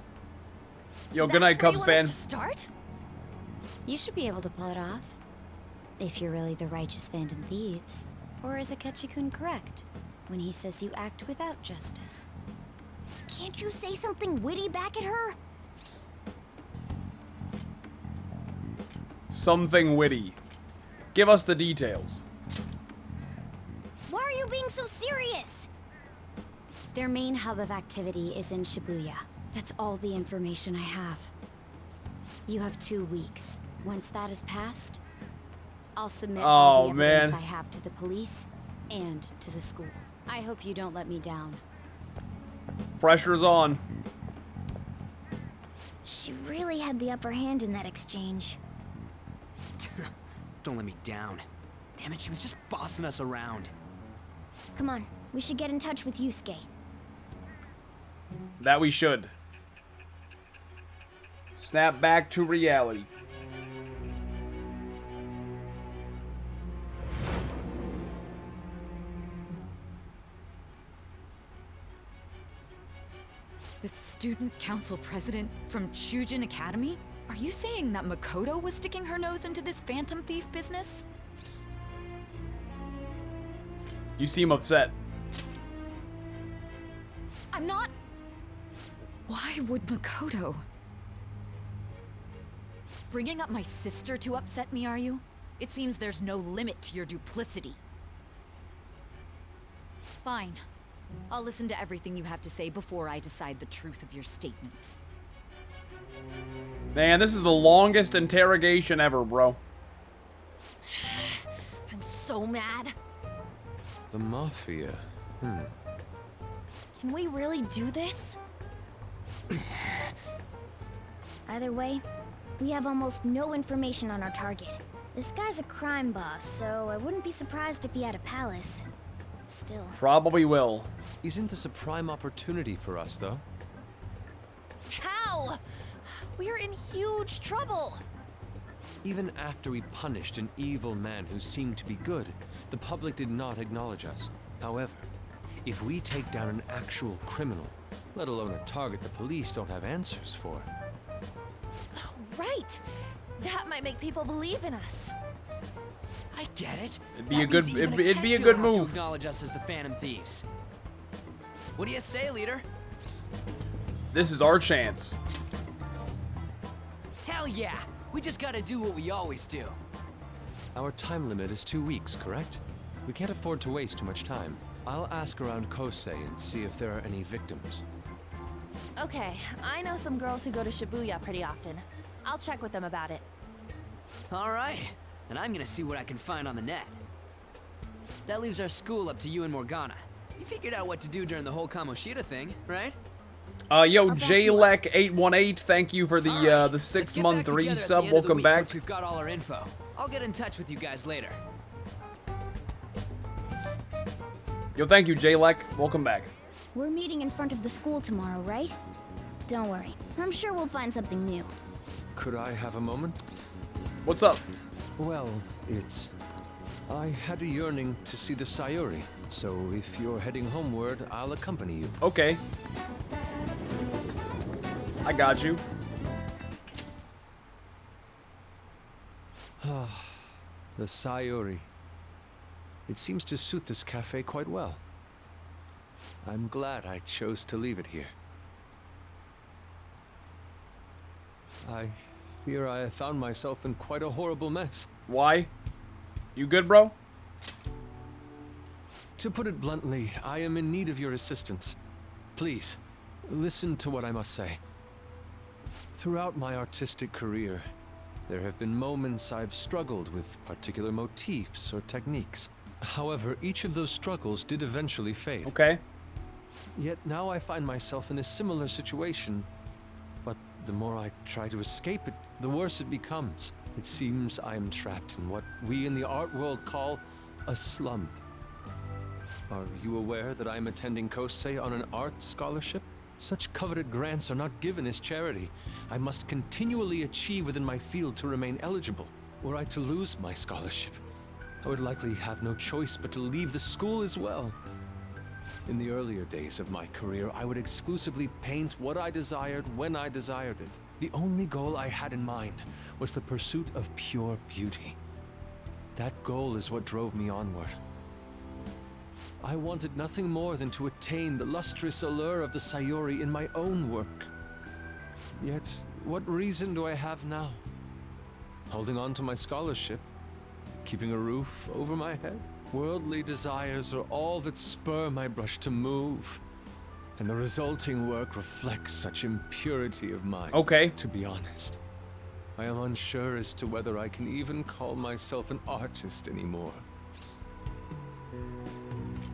[SPEAKER 1] Yo, good night, Cubs fans.
[SPEAKER 10] Start?
[SPEAKER 3] You should be able to pull it off. If you're really the righteous Phantom Thieves. Or is Akechi-kun correct when he says you act without justice?
[SPEAKER 11] Can't you say something witty back at her?
[SPEAKER 1] Something witty. Give us the details.
[SPEAKER 11] Why are you being so serious?
[SPEAKER 3] Their main hub of activity is in Shibuya. That's all the information I have. You have 2 weeks. Once that is passed, I'll submit all the evidence I have to the police and to the school. I hope you don't let me down.
[SPEAKER 1] Pressure's on.
[SPEAKER 11] She really had the upper hand in that exchange.
[SPEAKER 12] Don't let me down. Damn it, she was just bossing us around.
[SPEAKER 11] Come on, we should get in touch with Yusuke.
[SPEAKER 1] That we should. Snap back to reality.
[SPEAKER 13] The student council president from Chujin Academy? Are you saying that Makoto was sticking her nose into this phantom thief business?
[SPEAKER 1] You seem upset.
[SPEAKER 13] I'm not... Why would Makoto? Bringing up my sister to upset me, are you? It seems there's no limit to your duplicity. Fine. I'll listen to everything you have to say before I decide the truth of your statements.
[SPEAKER 1] Man, this is the longest interrogation ever, bro.
[SPEAKER 10] I'm so mad.
[SPEAKER 2] The Mafia.
[SPEAKER 10] Can we really do this?
[SPEAKER 11] Either way, we have almost no information on our target. This guy's a crime boss, so I wouldn't be surprised if he had a palace. Still.
[SPEAKER 1] Probably will.
[SPEAKER 2] Isn't this a prime opportunity for us, though?
[SPEAKER 10] How? We're in huge trouble.
[SPEAKER 2] Even after we punished an evil man who seemed to be good, the public did not acknowledge us. However, if we take down an actual criminal, let alone a target the police don't have answers for.
[SPEAKER 10] Oh, right. That might make people believe in us.
[SPEAKER 12] I get it.
[SPEAKER 1] It'd be a good move.
[SPEAKER 12] To acknowledge us as the Phantom Thieves. What do you say, leader?
[SPEAKER 1] This is our chance.
[SPEAKER 12] Hell yeah! We just gotta do what we always do.
[SPEAKER 2] Our time limit is 2 weeks, correct? We can't afford to waste too much time. I'll ask around Kosei and see if there are any victims.
[SPEAKER 10] Okay, I know some girls who go to Shibuya pretty often. I'll check with them about it.
[SPEAKER 12] Alright, and I'm gonna see what I can find on the net. That leaves our school up to you and Morgana. You figured out what to do during the whole Kamoshida thing, right?
[SPEAKER 1] Yo, JLEC818, thank you for the 6-month resub. Welcome back.
[SPEAKER 12] We've got all our info. I'll get in touch with you guys later.
[SPEAKER 1] Yo, thank you, JLEC. Welcome back.
[SPEAKER 11] We're meeting in front of the school tomorrow, right? Don't worry. I'm sure we'll find something new.
[SPEAKER 2] Could I have a moment?
[SPEAKER 1] What's up?
[SPEAKER 2] Well, I had a yearning to see the Sayuri, so if you're heading homeward, I'll accompany you.
[SPEAKER 1] Okay. I got you.
[SPEAKER 2] The Sayuri. It seems to suit this cafe quite well. I'm glad I chose to leave it here. I fear I have found myself in quite a horrible mess.
[SPEAKER 1] Why? You good, bro?
[SPEAKER 2] To put it bluntly, I am in need of your assistance. Please, listen to what I must say. Throughout my artistic career, there have been moments I've struggled with particular motifs or techniques. However, each of those struggles did eventually fade.
[SPEAKER 1] Okay.
[SPEAKER 2] Yet now I find myself in a similar situation, but the more I try to escape it, the worse it becomes. It seems I am trapped in what we in the art world call a slum. Are you aware that I am attending Kosei on an art scholarship? Such coveted grants are not given as charity. I must continually achieve within my field to remain eligible. Were I to lose my scholarship, I would likely have no choice but to leave the school as well. In the earlier days of my career, I would exclusively paint what I desired when I desired it. The only goal I had in mind was the pursuit of pure beauty. That goal is what drove me onward. I wanted nothing more than to attain the lustrous allure of the Sayori in my own work. Yet, what reason do I have now? Holding on to my scholarship? Keeping a roof over my head? Worldly desires are all that spur my brush to move. And the resulting work reflects such impurity of mind.
[SPEAKER 1] Okay.
[SPEAKER 2] To be honest, I am unsure as to whether I can even call myself an artist anymore.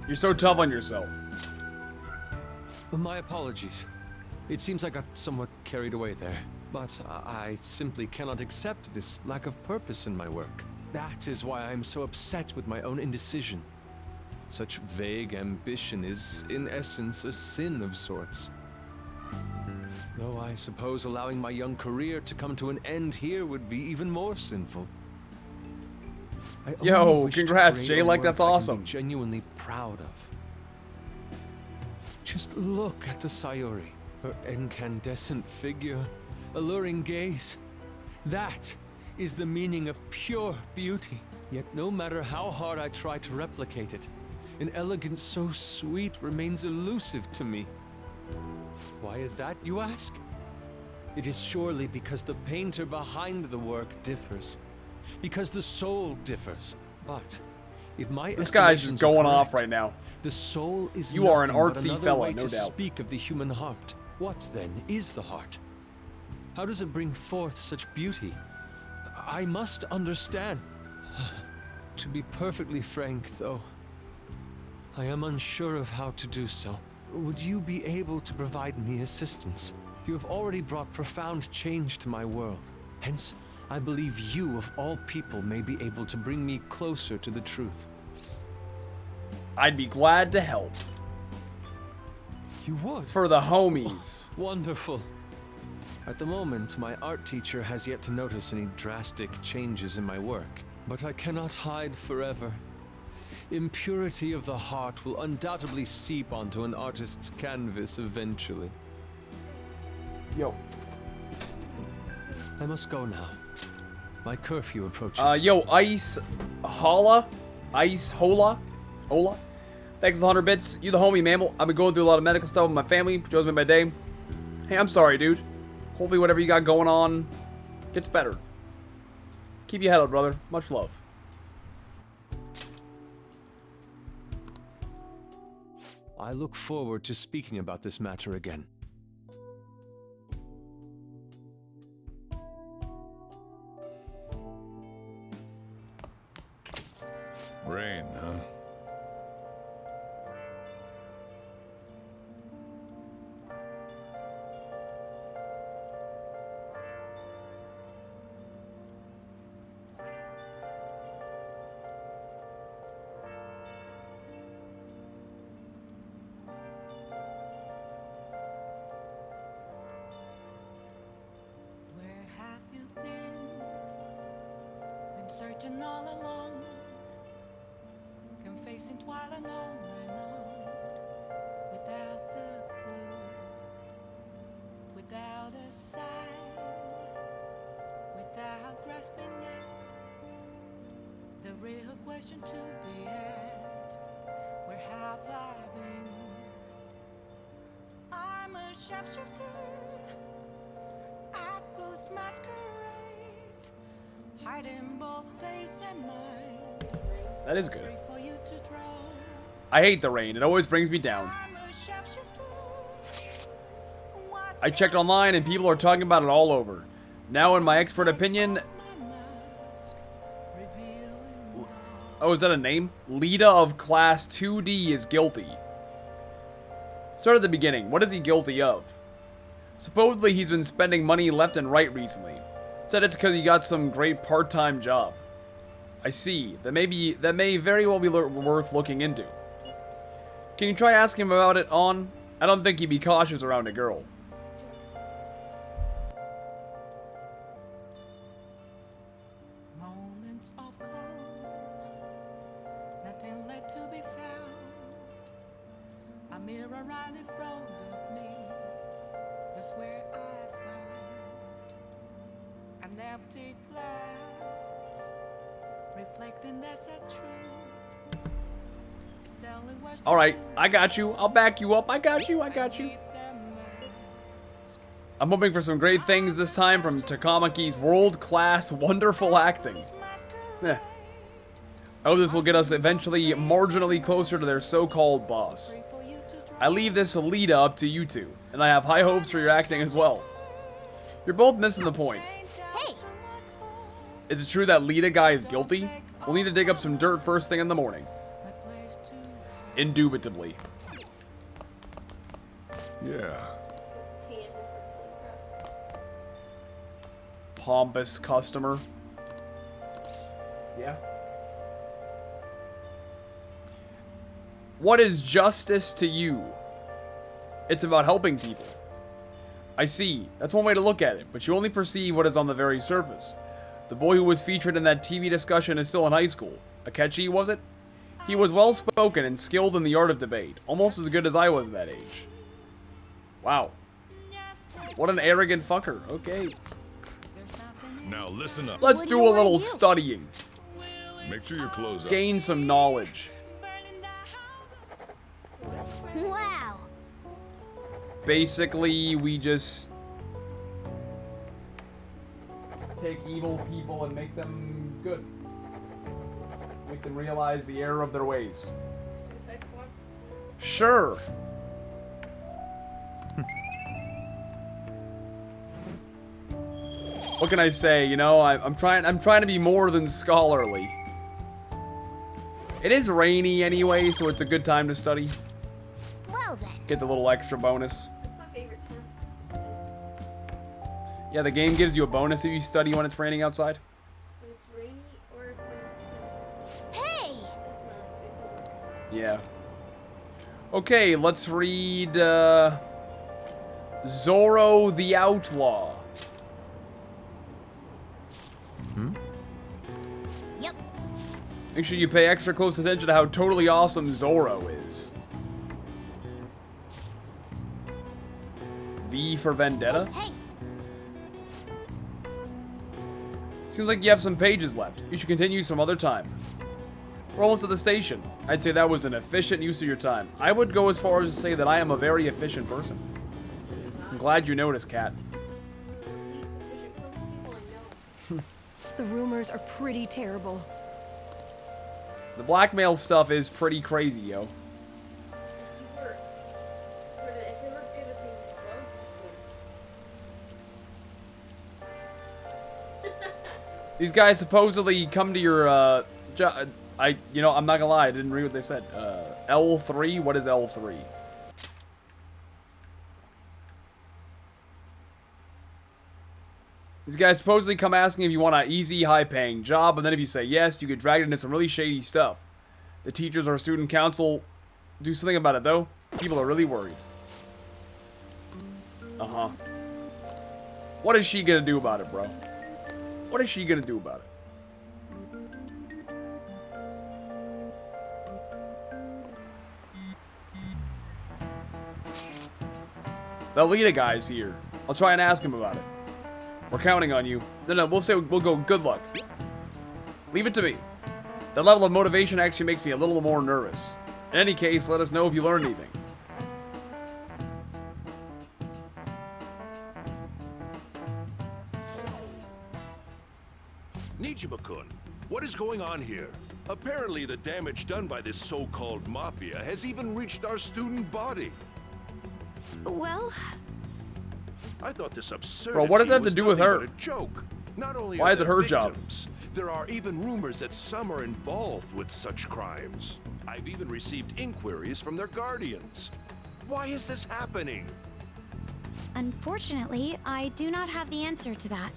[SPEAKER 1] You're so tough on yourself.
[SPEAKER 2] My apologies. It seems I got somewhat carried away there. But I simply cannot accept this lack of purpose in my work. That is why I am so upset with my own indecision. Such vague ambition is, in essence, a sin of sorts. Though I suppose allowing my young career to come to an end here would be even more sinful. I only
[SPEAKER 1] Yo,
[SPEAKER 2] wish to
[SPEAKER 1] congrats,
[SPEAKER 2] create
[SPEAKER 1] Jay.
[SPEAKER 2] a
[SPEAKER 1] Like,
[SPEAKER 2] work
[SPEAKER 1] that's
[SPEAKER 2] I can be
[SPEAKER 1] awesome.
[SPEAKER 2] genuinely proud of. Just look at the Sayori. Her incandescent figure, alluring gaze. That is the meaning of pure beauty. Yet no matter how hard I try to replicate it, an elegance so sweet remains elusive to me. Why is that, you ask? It is surely because the painter behind the work differs. Because the soul differs. But if my
[SPEAKER 1] This guy's just
[SPEAKER 2] estimations are
[SPEAKER 1] going off
[SPEAKER 2] correct,
[SPEAKER 1] right now.
[SPEAKER 2] the soul is
[SPEAKER 1] You are an
[SPEAKER 2] nothing but
[SPEAKER 1] artsy
[SPEAKER 2] another
[SPEAKER 1] fella,
[SPEAKER 2] way
[SPEAKER 1] no
[SPEAKER 2] to
[SPEAKER 1] doubt.
[SPEAKER 2] speak of the human heart. What then is the heart? How does it bring forth such beauty? I must understand. To be perfectly frank, though, I am unsure of how to do so. Would you be able to provide me assistance? You have already brought profound change to my world. Hence, I believe you, of all people, may be able to bring me closer to the truth.
[SPEAKER 1] I'd be glad to help.
[SPEAKER 2] You would?
[SPEAKER 1] For the homies.
[SPEAKER 2] Wonderful. At the moment, my art teacher has yet to notice any drastic changes in my work. But I cannot hide forever. Impurity of the heart will undoubtedly seep onto an artist's canvas eventually.
[SPEAKER 1] Yo.
[SPEAKER 2] I must go now. My curfew approaches.
[SPEAKER 1] Yo, Ice Hola? Ice Hola? Hola? Thanks for the 100 bits. You the homie, Mammal. I've been going through a lot of medical stuff with my family. Joe's made my day. Hey, I'm sorry, dude. Hopefully whatever you got going on gets better. Keep your head up, brother. Much love.
[SPEAKER 2] I look forward to speaking about this matter again.
[SPEAKER 6] Rain, huh?
[SPEAKER 14] Where have you been? Been searching all along, confessing twilight on and on, without a clue, without a sign, without grasping it. The real question to be asked, where have I been? I'm a sharpshooter at Booth's masquerade, hiding both face and mind.
[SPEAKER 1] That is good.
[SPEAKER 14] Free for you to draw.
[SPEAKER 1] I hate the rain. It always brings me down.
[SPEAKER 14] I'm a sharpshooter. What
[SPEAKER 1] I checked online and people are talking about it all over. Now, in my expert opinion,
[SPEAKER 14] my mask, revealing dark.
[SPEAKER 1] oh, is that a name? Lita of Class 2D is guilty. Start at the beginning. What is he guilty of? Supposedly, he's been spending money left and right recently. Said it's because he got some great part-time job. I see. That may very well be worth looking into. Can you try asking him about it on? I don't think he'd be cautious around a girl.
[SPEAKER 14] Moments of calm, nothing left to be found. A mirror right in front of me, that's where I found an empty glass, reflecting that's a truth. It's telling what's
[SPEAKER 1] All right, I got you. I'll back you up. I got you. I got you. I'm hoping for some great things this time from Takamaki's world-class, wonderful acting. I hope this will get us eventually marginally closer to their so-called boss. I leave this Lita up to you two, and I have high hopes for your acting as well. You're both missing the point.
[SPEAKER 11] Hey!
[SPEAKER 1] Is it true that Lita guy is guilty? We'll need to dig up some dirt first thing in the morning. Indubitably.
[SPEAKER 6] Yeah.
[SPEAKER 1] Pompous customer. Yeah. What is justice to you? It's about helping people. I see. That's one way to look at it, but you only perceive what is on the very surface. The boy who was featured in that TV discussion is still in high school. Akechi, was it? He was well-spoken and skilled in the art of debate, almost as good as I was at that age. Wow. What an arrogant fucker. Okay.
[SPEAKER 6] Now listen up.
[SPEAKER 1] Let's do a little studying.
[SPEAKER 6] Make sure your clothes up.
[SPEAKER 1] Gain some knowledge.
[SPEAKER 11] Wow.
[SPEAKER 1] Basically, we just take evil people and make them good. Make them realize the error of their ways.
[SPEAKER 15] Suicide Squad?
[SPEAKER 1] Sure. What can I say? You know, I'm trying to be more than scholarly. It is rainy anyway, so it's a good time to study.
[SPEAKER 11] Well then.
[SPEAKER 1] Get the little extra bonus.
[SPEAKER 15] That's my favorite time.
[SPEAKER 1] Yeah, the game gives you a bonus if you study when it's raining outside.
[SPEAKER 15] When it's rainy or when it's
[SPEAKER 11] Hey!
[SPEAKER 15] That's when I like to go.
[SPEAKER 1] Yeah. Okay, let's read Zorro the Outlaw.
[SPEAKER 11] Yep.
[SPEAKER 1] Make sure you pay extra close attention to how totally awesome Zorro is. V for Vendetta?
[SPEAKER 11] Hey!
[SPEAKER 1] Seems like you have some pages left. You should continue some other time. We're almost at the station. I'd say that was an efficient use of your time. I would go as far as to say that I am a very efficient person. I'm glad you noticed, Kat.
[SPEAKER 15] Least efficient people I know.
[SPEAKER 9] The rumors are pretty terrible.
[SPEAKER 1] The blackmail stuff is pretty crazy, yo.
[SPEAKER 15] If it was good at being slow.
[SPEAKER 1] These guys supposedly come to your, I'm not gonna lie, I didn't read what they said. L3? What is L3? These guys supposedly come asking if you want an easy, high-paying job, and then if you say yes, you get dragged into some really shady stuff. The teachers or student council do something about it, though. People are really worried. Uh-huh. What is she gonna do about it, bro? What is she gonna do about it? The Lita guy's here. I'll try and ask him about it. We're counting on you. No, we'll go good luck. Leave it to me. That level of motivation actually makes me a little more nervous. In any case, let us know if you learned anything.
[SPEAKER 16] Nijima-kun, what is going on here? Apparently the damage done by this so-called mafia has even reached our student body.
[SPEAKER 10] Well,
[SPEAKER 16] I thought this absurdity
[SPEAKER 1] Bro, what does that have to
[SPEAKER 16] was
[SPEAKER 1] do with
[SPEAKER 16] nothing
[SPEAKER 1] her?
[SPEAKER 16] but a joke. Not only
[SPEAKER 1] Why
[SPEAKER 16] are
[SPEAKER 1] is it
[SPEAKER 16] there
[SPEAKER 1] her job?
[SPEAKER 16] victims, there are even rumors that some are involved with such crimes. I've even received inquiries from their guardians. Why is this happening?
[SPEAKER 3] Unfortunately, I do not have the answer to that.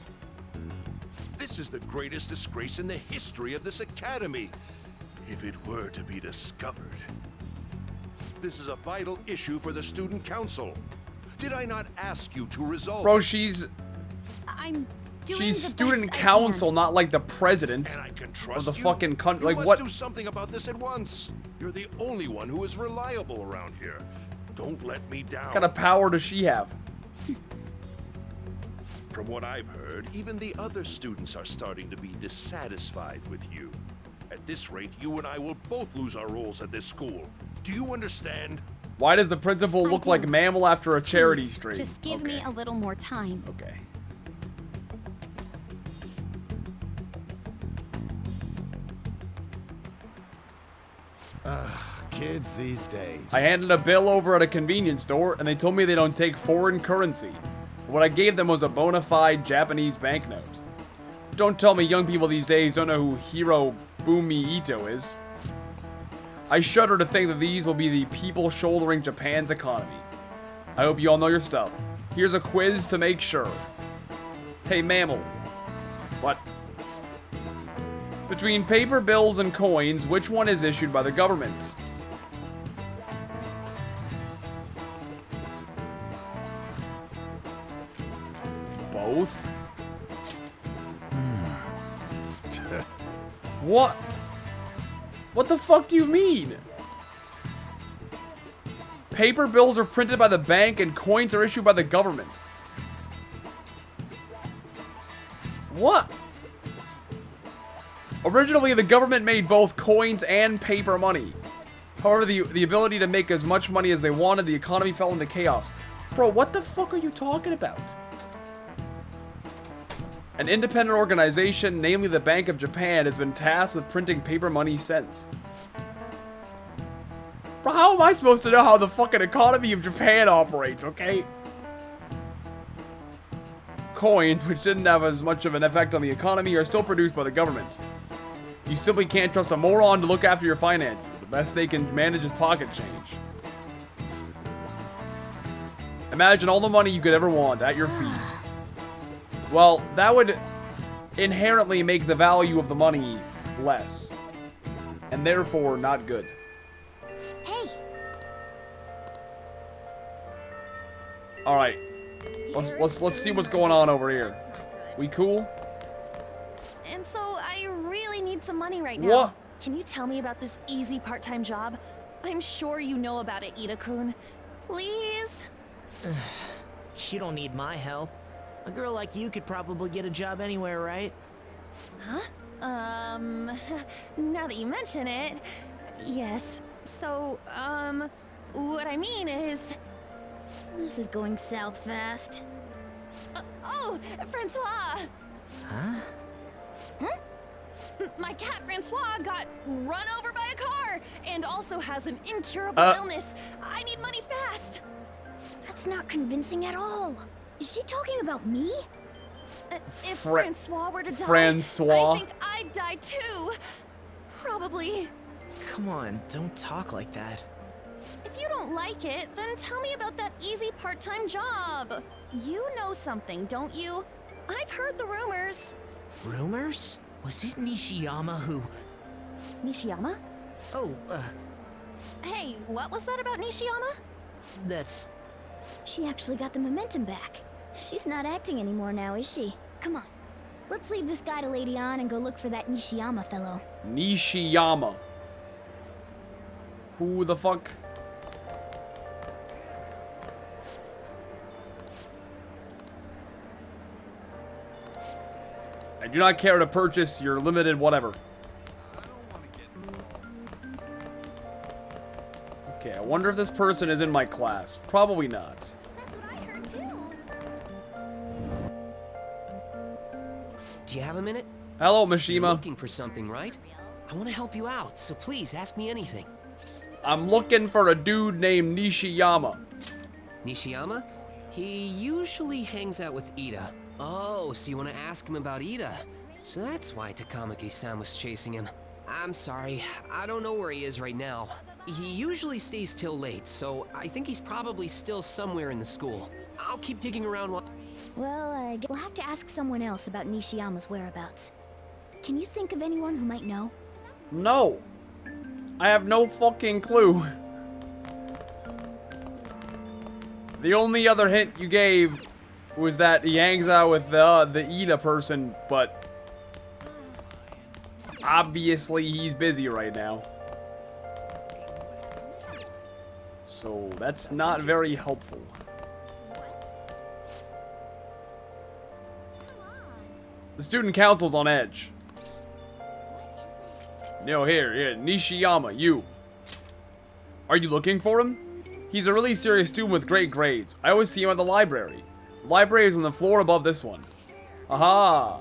[SPEAKER 16] This is the greatest disgrace in the history of this academy, if it were to be discovered. This is a vital issue for the student council. Did I not ask you to resolve?
[SPEAKER 1] Bro, she's student council, not like the president of the fucking country. Like,
[SPEAKER 16] you
[SPEAKER 1] what?
[SPEAKER 16] must do something about this at once. You're the only one who is reliable around here. Don't let me down.
[SPEAKER 1] What kind of power does she have?
[SPEAKER 16] From what I've heard, even the other students are starting to be dissatisfied with you. At this rate, you and I will both lose our roles at this school. Do you understand?
[SPEAKER 1] Why does the principal look like Mammal after a charity stream?
[SPEAKER 3] Just give me a little more time.
[SPEAKER 1] Okay.
[SPEAKER 17] Kids these days.
[SPEAKER 1] I handed a bill over at a convenience store, and they told me they don't take foreign currency. What I gave them was a bona fide Japanese banknote. Don't tell me young people these days don't know who Hirobumi Ito is. I shudder to think that these will be the people shouldering Japan's economy. I hope you all know your stuff. Here's a quiz to make sure. Hey, Mammal. What? Between paper bills and coins, which one is issued by the government? Both? What? What the fuck do you mean? Paper bills are printed by the bank and coins are issued by the government. What? Originally, the government made both coins and paper money. However, the ability to make as much money as they wanted, the economy fell into chaos. Bro, what the fuck are you talking about? An independent organization, namely the Bank of Japan, has been tasked with printing paper money since. Bro, how am I supposed to know how the fucking economy of Japan operates, okay? Coins, which didn't have as much of an effect on the economy, are still produced by the government. You simply can't trust a moron to look after your finances. The best they can manage is pocket change. Imagine all the money you could ever want at your fees. Well, that would inherently make the value of the money less. And therefore, not good.
[SPEAKER 3] Hey.
[SPEAKER 1] Alright. Let's see what's going on over here. We cool?
[SPEAKER 10] And so I really need some money right now.
[SPEAKER 1] What?
[SPEAKER 10] Can you tell me about this easy part-time job? I'm sure you know about it, Ida-kun. Please?
[SPEAKER 5] You don't need my help. A girl like you could probably get a job anywhere, right?
[SPEAKER 10] Huh? Now that you mention it, yes. So, what I mean is...
[SPEAKER 11] This is going south fast.
[SPEAKER 10] Oh, Francois!
[SPEAKER 5] Huh?
[SPEAKER 10] My cat Francois got run over by a car and also has an incurable illness. I need money fast.
[SPEAKER 11] That's not convincing at all. Is she talking about me?
[SPEAKER 10] If Francois were to die,
[SPEAKER 1] Francois.
[SPEAKER 10] I think I'd die too. Probably.
[SPEAKER 5] Come on, don't talk like that.
[SPEAKER 10] If you don't like it, then tell me about that easy part-time job. You know something, don't you? I've heard the rumors.
[SPEAKER 5] Rumors? Was it Nishiyama who...
[SPEAKER 10] Nishiyama?
[SPEAKER 5] Oh,
[SPEAKER 10] Hey, what was that about Nishiyama?
[SPEAKER 5] That's...
[SPEAKER 11] She actually got the momentum back. She's not acting anymore now, is she? Come on. Let's leave this guy to Lady On and go look for that Nishiyama fellow.
[SPEAKER 1] Nishiyama. Who the fuck? I do not care to purchase your limited whatever. Okay, I wonder if this person is in my class. Probably not.
[SPEAKER 11] That's what I heard too.
[SPEAKER 12] Do you have a minute?
[SPEAKER 1] Hello,
[SPEAKER 12] You're
[SPEAKER 1] Mishima.
[SPEAKER 12] looking for something, right? I want to help you out, so please ask me anything.
[SPEAKER 1] I'm looking for a dude named Nishiyama.
[SPEAKER 12] Nishiyama? He usually hangs out with Ida. Oh, so you want to ask him about Ida? So that's why Takamaki-san was chasing him. I'm sorry, I don't know where he is right now. He usually stays till late, so I think he's probably still somewhere in the school. I'll keep digging around while...
[SPEAKER 11] Well, we'll have to ask someone else about Nishiyama's whereabouts. Can you think of anyone who might know?
[SPEAKER 1] No. I have no fucking clue. The only other hint you gave was that he hangs out with the Ida person, but obviously he's busy right now. So that's not very helpful. The student council's on edge. Yo, here, Nishiyama, you. Are you looking for him? He's a really serious student with great grades. I always see him at the library. The library is on the floor above this one. Aha!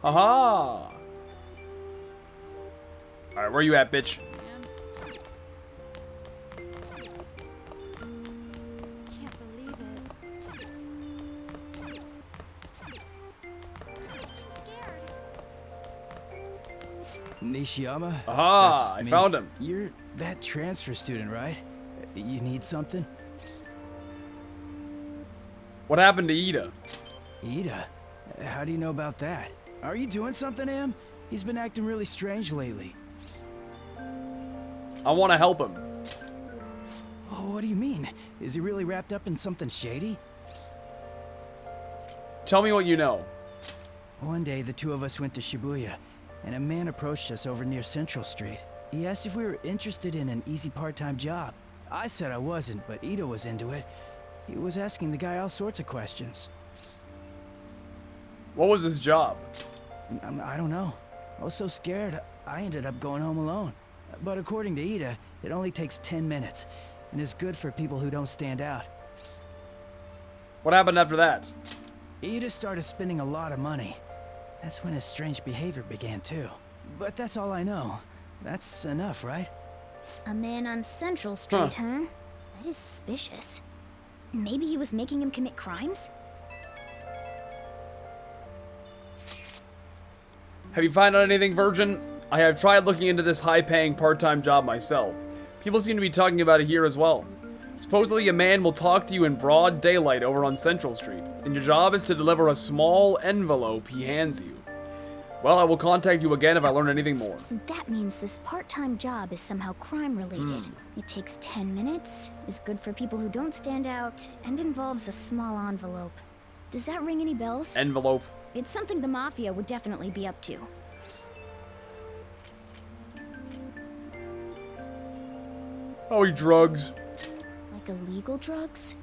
[SPEAKER 1] Haha! Alright, where you at, bitch?
[SPEAKER 17] Nishiyama?
[SPEAKER 1] Aha,
[SPEAKER 17] That's
[SPEAKER 1] I
[SPEAKER 17] me.
[SPEAKER 1] found him.
[SPEAKER 17] You're that transfer student, right? You need something?
[SPEAKER 1] What happened to Ida?
[SPEAKER 17] Ida? How do you know about that? Are you doing something, Em? He's been acting really strange lately.
[SPEAKER 1] I want to help him.
[SPEAKER 17] Oh, what do you mean? Is he really wrapped up in something shady?
[SPEAKER 1] Tell me what you know.
[SPEAKER 17] One day, the two of us went to Shibuya, and a man approached us over near Central Street. He asked if we were interested in an easy part-time job. I said I wasn't, but Ida was into it. He was asking the guy all sorts of questions.
[SPEAKER 1] What was his job?
[SPEAKER 17] I don't know. I was so scared, I ended up going home alone. But according to Ida, it only takes 10 minutes, and is good for people who don't stand out.
[SPEAKER 1] What happened after that?
[SPEAKER 17] Ida started spending a lot of money. That's when his strange behavior began too. But that's all I know. That's enough, right?
[SPEAKER 11] A man on Central Street, huh? That is suspicious. Maybe he was making him commit crimes?
[SPEAKER 1] Have you found out anything, Virgin? I have tried looking into this high-paying part-time job myself. People seem to be talking about it here as well. Supposedly a man will talk to you in broad daylight over on Central Street, and your job is to deliver a small envelope he hands you. Well, I will contact you again if I learn anything more.
[SPEAKER 11] So that means this part-time job is somehow crime-related. It takes 10 minutes, is good for people who don't stand out, and involves a small envelope. Does that ring any bells?
[SPEAKER 1] Envelope.
[SPEAKER 11] It's something the Mafia would definitely be up to.
[SPEAKER 1] Oh, drugs.
[SPEAKER 11] Like illegal drugs?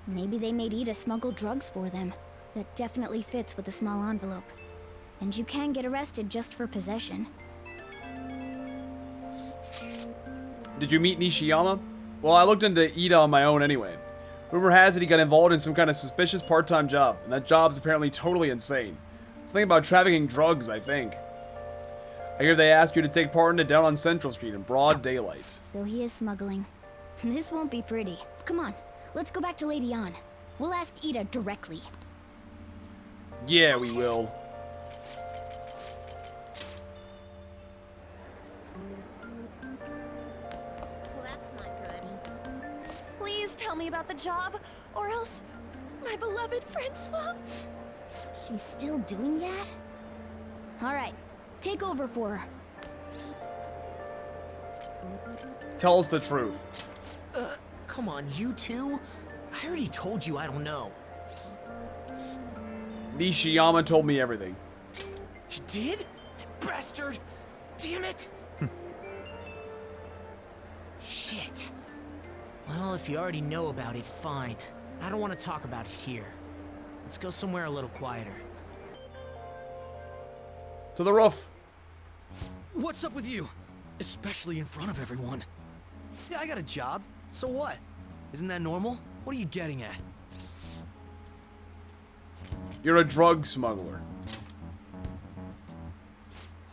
[SPEAKER 11] Maybe they made Ida smuggle drugs for them. That definitely fits with the small envelope. And you can get arrested just for possession.
[SPEAKER 1] Did you meet Nishiyama? Well, I looked into Ida on my own anyway. Rumor has it he got involved in some kind of suspicious part-time job, and that job's apparently totally insane. Something about trafficking drugs, I think. I hear they ask you to take part in it down on Central Street in broad daylight.
[SPEAKER 11] So he is smuggling. This won't be pretty. Come on, let's go back to Lady An. We'll ask Ida directly.
[SPEAKER 1] Yeah, we will.
[SPEAKER 10] Please tell me about the job, or else my beloved Francois.
[SPEAKER 11] She's still doing that? Alright, take over for her.
[SPEAKER 1] Tell us the truth.
[SPEAKER 18] Come on, you two? I already told you I don't know.
[SPEAKER 1] Nishiyama told me everything.
[SPEAKER 18] He did? That bastard! Damn it! Shit. Well, if you already know about it, fine. I don't want to talk about it here. Let's go somewhere a little quieter.
[SPEAKER 1] To the roof.
[SPEAKER 5] What's up with you? Especially in front of everyone. Yeah, I got a job. So what? Isn't that normal? What are you getting at?
[SPEAKER 1] You're a drug smuggler.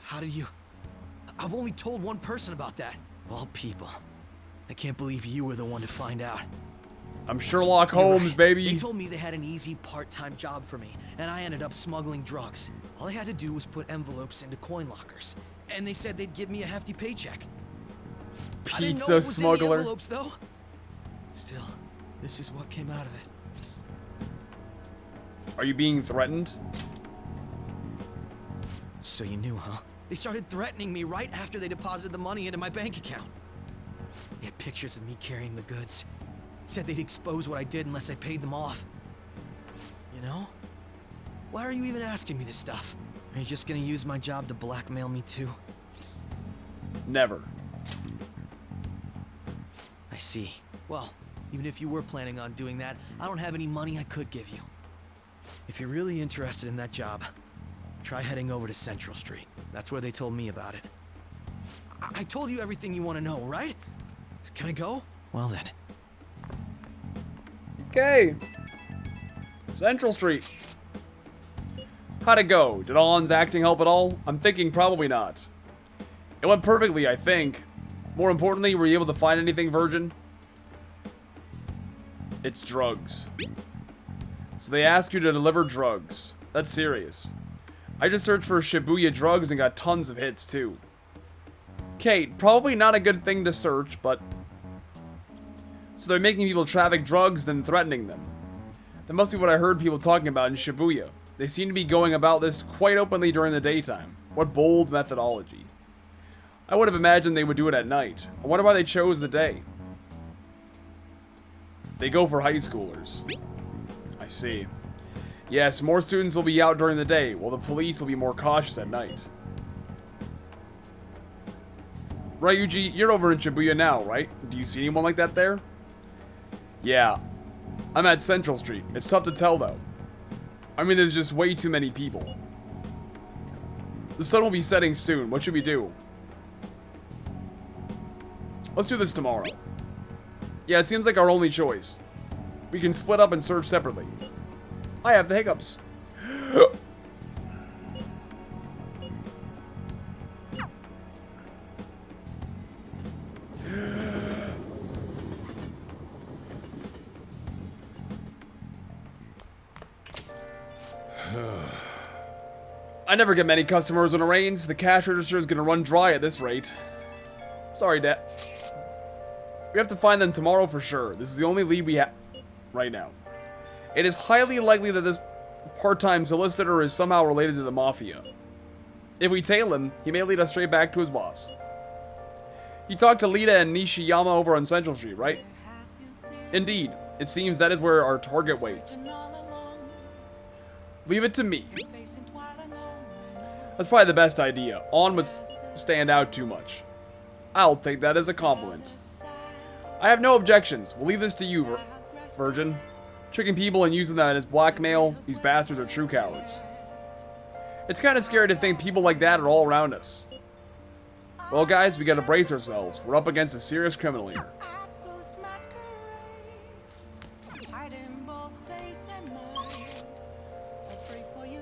[SPEAKER 5] How did you... I've only told one person about that. Of all people. I can't believe you were the one to find out.
[SPEAKER 1] I'm Sherlock Holmes, baby.
[SPEAKER 5] They told me they had an easy part-time job for me, and I ended up smuggling drugs. All I had to do was put envelopes into coin lockers, and they said they'd give me a hefty paycheck. I didn't know
[SPEAKER 1] Pizza
[SPEAKER 5] what was in the
[SPEAKER 1] smuggler.
[SPEAKER 5] envelopes, though. Still, this is what came out of it.
[SPEAKER 1] Are you being threatened?
[SPEAKER 5] So you knew, huh? They started threatening me right after they deposited the money into my bank account. They had pictures of me carrying the goods. Said they'd expose what I did unless I paid them off. You know? Why are you even asking me this stuff? Are you just gonna use my job to blackmail me too?
[SPEAKER 1] Never.
[SPEAKER 5] I see. Well, even if you were planning on doing that, I don't have any money I could give you. If you're really interested in that job, try heading over to Central Street. That's where they told me about it. I told you everything you want to know, right? Can I go? Well then.
[SPEAKER 1] Okay. Central Street. How'd it go? Did Alon's acting help at all? I'm thinking probably not. It went perfectly, I think. More importantly, were you able to find anything, Virgin? It's drugs. So they asked you to deliver drugs. That's serious. I just searched for Shibuya drugs and got tons of hits, too. Kate, probably not a good thing to search, but... So they're making people traffic drugs, then threatening them. That must be what I heard people talking about in Shibuya. They seem to be going about this quite openly during the daytime. What bold methodology. I would have imagined they would do it at night. I wonder why they chose the day. They go for high schoolers. I see. Yes, more students will be out during the day, while the police will be more cautious at night. Ryuji, you're over in Shibuya now, right? Do you see anyone like that there? Yeah. I'm at Central Street. It's tough to tell, though. I mean, there's just way too many people. The sun will be setting soon. What should we do? Let's do this tomorrow. Yeah, it seems like our only choice. We can split up and search separately. I have the hiccups. I never get many customers when it rains. The cash register is gonna run dry at this rate. Sorry, Dad. We have to find them tomorrow for sure. This is the only lead we have right now. It is highly likely that this part-time solicitor is somehow related to the Mafia. If we tail him, he may lead us straight back to his boss. He talked to Lita and Nishiyama over on Central Street, right? Indeed. It seems that is where our target waits. Leave it to me. That's probably the best idea. On would stand out too much. I'll take that as a compliment. I have no objections. We'll leave this to you, Virgin. Tricking people and using that as blackmail, these bastards are true cowards. It's kind of scary to think people like that are all around us. Well, guys, we gotta brace ourselves. We're up against a serious criminal here.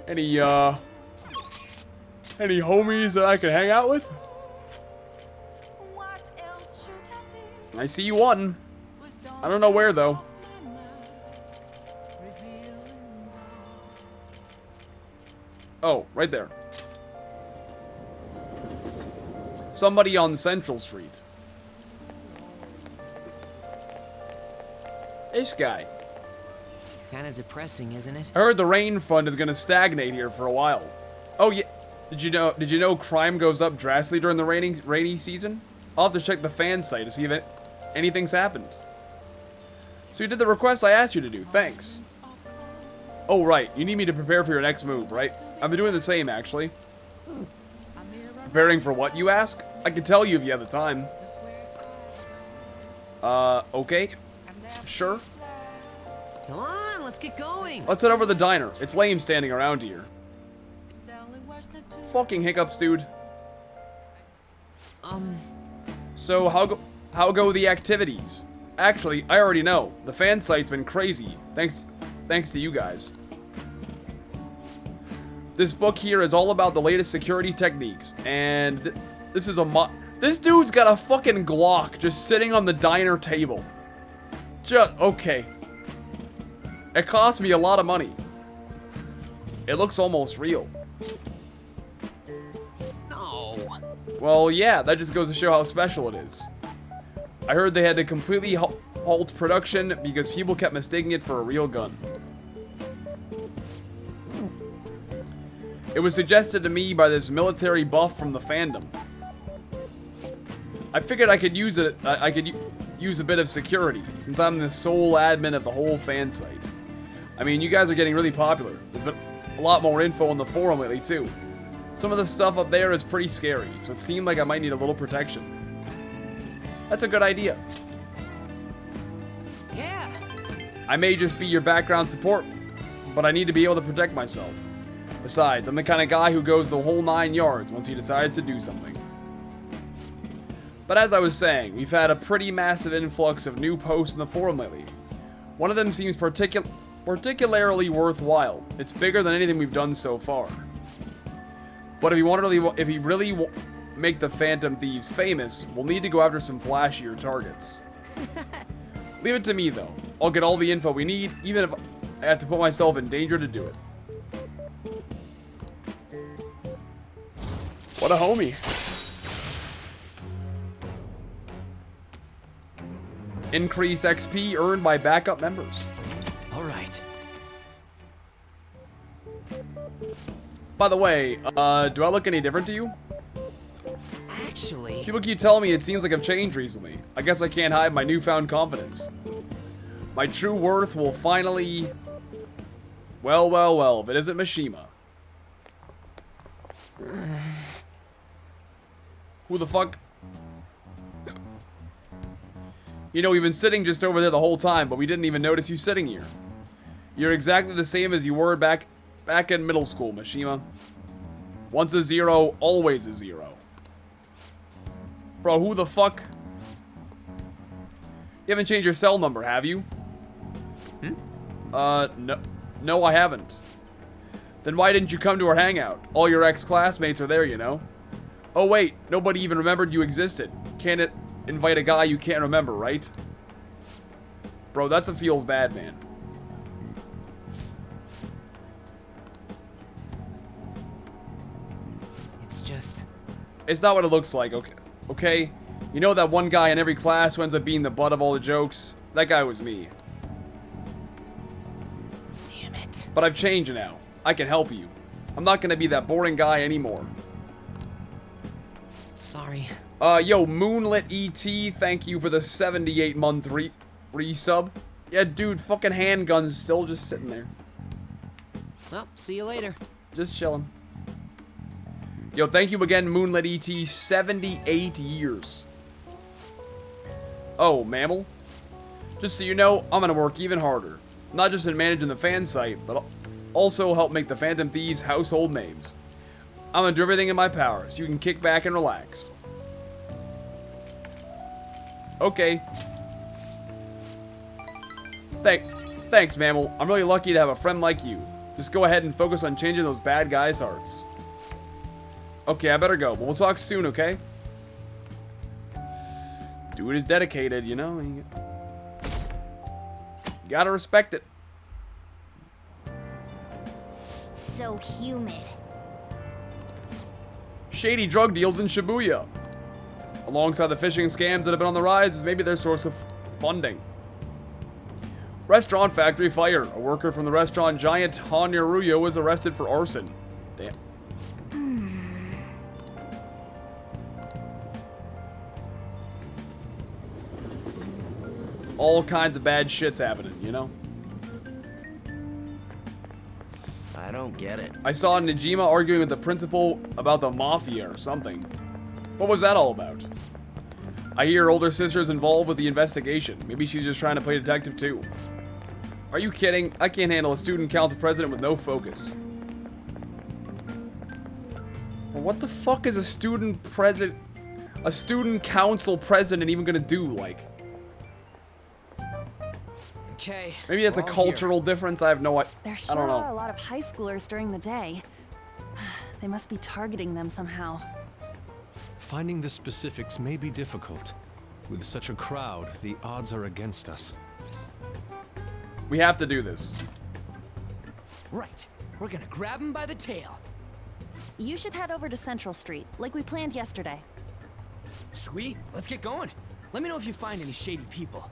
[SPEAKER 1] Any homies that I can hang out with? I see you one. I don't know where, though. Oh, right there. Somebody on Central Street. This guy.
[SPEAKER 12] Kind of depressing, isn't it?
[SPEAKER 1] I heard the rain fund is gonna stagnate here for a while. Oh yeah, did you know crime goes up drastically during the rainy season? I'll have to check the fan site to see if anything's happened. So you did the request I asked you to do. Thanks. Oh right, you need me to prepare for your next move, right? I've been doing the same actually. Preparing for what, you ask? I can tell you if you have the time. Okay. Sure.
[SPEAKER 12] Come on, let's get going.
[SPEAKER 1] Let's head over to the diner. It's lame standing around here. Fucking hiccups, dude. So how go the activities? Actually, I already know. The fan site's been crazy. Thanks to you guys. This book here is all about the latest security techniques, and this is this dude's got a fucking Glock just sitting on the diner table. Okay. It cost me a lot of money. It looks almost real.
[SPEAKER 12] No.
[SPEAKER 1] Well, yeah, that just goes to show how special it is. I heard they had to completely halt production because people kept mistaking it for a real gun. It was suggested to me by this military buff from the fandom. I figured I could use it. I could use a bit of security since I'm the sole admin of the whole fan site. I mean, you guys are getting really popular. There's been a lot more info on the forum lately too. Some of the stuff up there is pretty scary, so it seemed like I might need a little protection. That's a good idea.
[SPEAKER 12] Yeah.
[SPEAKER 1] I may just be your background support, but I need to be able to protect myself. Besides, I'm the kind of guy who goes the whole 9 yards once he decides to do something. But as I was saying, we've had a pretty massive influx of new posts in the forum lately. One of them seems particularly worthwhile. It's bigger than anything we've done so far. But if we really make the Phantom Thieves famous, we'll need to go after some flashier targets. Leave it to me though. I'll get all the info we need, even if I have to put myself in danger to do it. What a homie. Increased XP earned by backup members.
[SPEAKER 12] All right.
[SPEAKER 1] By the way, do I look any different to you?
[SPEAKER 12] Actually...
[SPEAKER 1] People keep telling me it seems like I've changed recently. I guess I can't hide my newfound confidence. My true worth will finally... Well, if it isn't Mishima. Who the fuck? You know, we've been sitting just over there the whole time, but we didn't even notice you sitting here. You're exactly the same as you were back in middle school, Mishima. Once a 0, always a 0. Bro, who the fuck? You haven't changed your cell number, have you? No, I haven't. Then why didn't you come to our hangout? All your ex-classmates are there, you know. Oh wait, nobody even remembered you existed. Can't it invite a guy you can't remember, right? Bro, that's a feels bad, man.
[SPEAKER 12] It's just...
[SPEAKER 1] It's not what it looks like, okay? You know that one guy in every class who ends up being the butt of all the jokes? That guy was me.
[SPEAKER 12] Damn it.
[SPEAKER 1] But I've changed now. I can help you. I'm not gonna be that boring guy anymore.
[SPEAKER 12] Sorry.
[SPEAKER 1] Yo, Moonlit ET, thank you for the 78-month resub. Yeah, dude, fucking handgun's still just sitting there.
[SPEAKER 12] Well, see you later.
[SPEAKER 1] Just chilling. Yo, thank you again, Moonlit ET, 78 years. Oh, Mammal? Just so you know, I'm gonna work even harder. Not just in managing the fan site, but also help make the Phantom Thieves household names. I'm gonna do everything in my power, so you can kick back and relax. Okay. Thanks, Mammal. I'm really lucky to have a friend like you. Just go ahead and focus on changing those bad guys' hearts. Okay, I better go, but we'll talk soon, okay? Dude is dedicated, you know? You gotta respect it.
[SPEAKER 11] So humid.
[SPEAKER 1] Shady drug deals in Shibuya. Alongside the phishing scams that have been on the rise is maybe their source of funding. Restaurant factory fire. A worker from the restaurant giant Hanyaruyo was arrested for arson. Damn. All kinds of bad shit's happening, you know?
[SPEAKER 18] I don't get it.
[SPEAKER 1] I saw Najima arguing with the principal about the mafia or something. What was that all about? I hear her older sister's involved with the investigation. Maybe she's just trying to play detective too. Are you kidding? I can't handle a student council president with no focus. Well, what the fuck is a student president? a student council president even gonna do? Like,
[SPEAKER 17] Okay.
[SPEAKER 1] maybe that's a
[SPEAKER 17] we're all
[SPEAKER 1] cultural difference. I have no idea.
[SPEAKER 10] There
[SPEAKER 1] I
[SPEAKER 10] sure
[SPEAKER 1] don't
[SPEAKER 10] are a
[SPEAKER 1] know.
[SPEAKER 10] lot of high schoolers during the day. They must be targeting them somehow.
[SPEAKER 2] Finding the specifics may be difficult. With such a crowd, the odds are against us.
[SPEAKER 1] We have to do this.
[SPEAKER 17] Right. We're gonna grab him by the tail.
[SPEAKER 10] You should head over to Central Street, like we planned yesterday.
[SPEAKER 17] Sweet. Let's get going. Let me know if you find any shady people.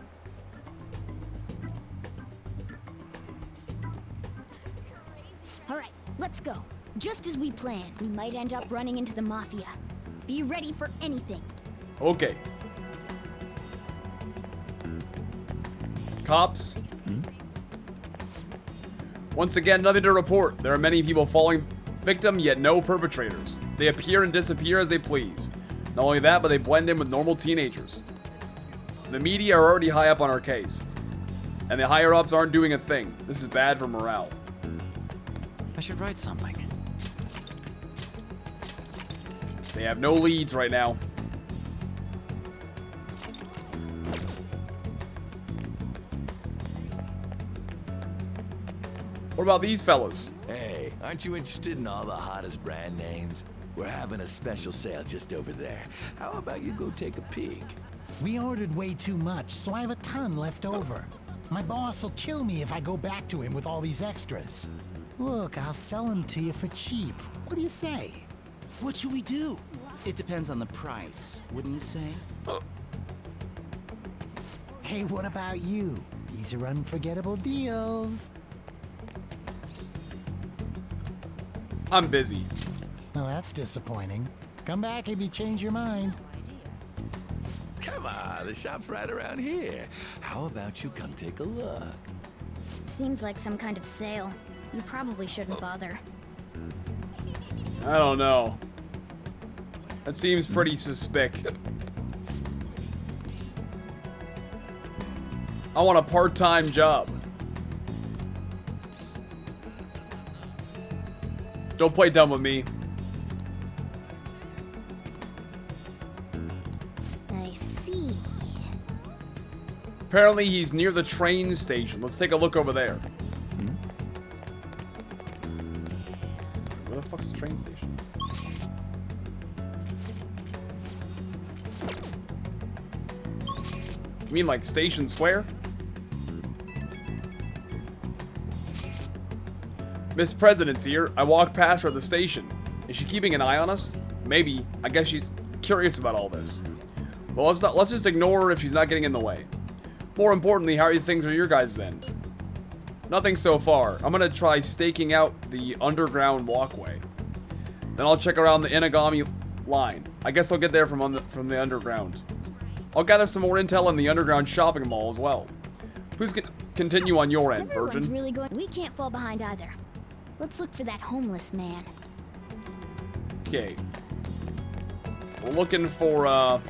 [SPEAKER 11] All right, let's go. Just as we planned, we might end up running into the Mafia. Be ready for anything.
[SPEAKER 1] Okay. Cops. Once again, nothing to report. There are many people falling victim, yet no perpetrators. They appear and disappear as they please. Not only that, but they blend in with normal teenagers. The media are already high up on our case. And the higher-ups aren't doing a thing. This is bad for morale.
[SPEAKER 17] I should write something.
[SPEAKER 1] They have no leads right now. What about these fellas?
[SPEAKER 19] Hey, aren't you interested in all the hottest brand names? We're having a special sale just over there. How about you go take a peek?
[SPEAKER 20] We ordered way too much, so I have a ton left over. My boss will kill me if I go back to him with all these extras. Look, I'll sell them to you for cheap. What do you say?
[SPEAKER 21] What should we do? It depends on the price, wouldn't you say?
[SPEAKER 20] Hey, what about you? These are unforgettable deals.
[SPEAKER 1] I'm busy.
[SPEAKER 20] Well, that's disappointing. Come back if you change your mind.
[SPEAKER 19] Come on, the shop's right around here. How about you come take a look?
[SPEAKER 11] Seems like some kind of sale. You probably shouldn't bother.
[SPEAKER 1] I don't know. That seems pretty suspect. I want a part-time job. Don't play dumb with me.
[SPEAKER 11] I see.
[SPEAKER 1] Apparently he's near the train station. Let's take a look over there. Where the fuck's the train station? You mean like Station Square? Miss President's here. I walked past her at the station. Is she keeping an eye on us? Maybe. I guess she's curious about all this. Well, let's just ignore her if she's not getting in the way. More importantly, how are things on your guys' end? Nothing so far. I'm gonna try staking out the underground walkway. Then I'll check around the Inagami line. I guess I'll get there from the underground. I'll gather some more intel in the underground shopping mall as well. Please continue on your end,
[SPEAKER 11] Everyone's
[SPEAKER 1] Virgin.
[SPEAKER 11] really going. We can't fall behind either. Let's look for that homeless man.
[SPEAKER 1] Okay. We're looking for a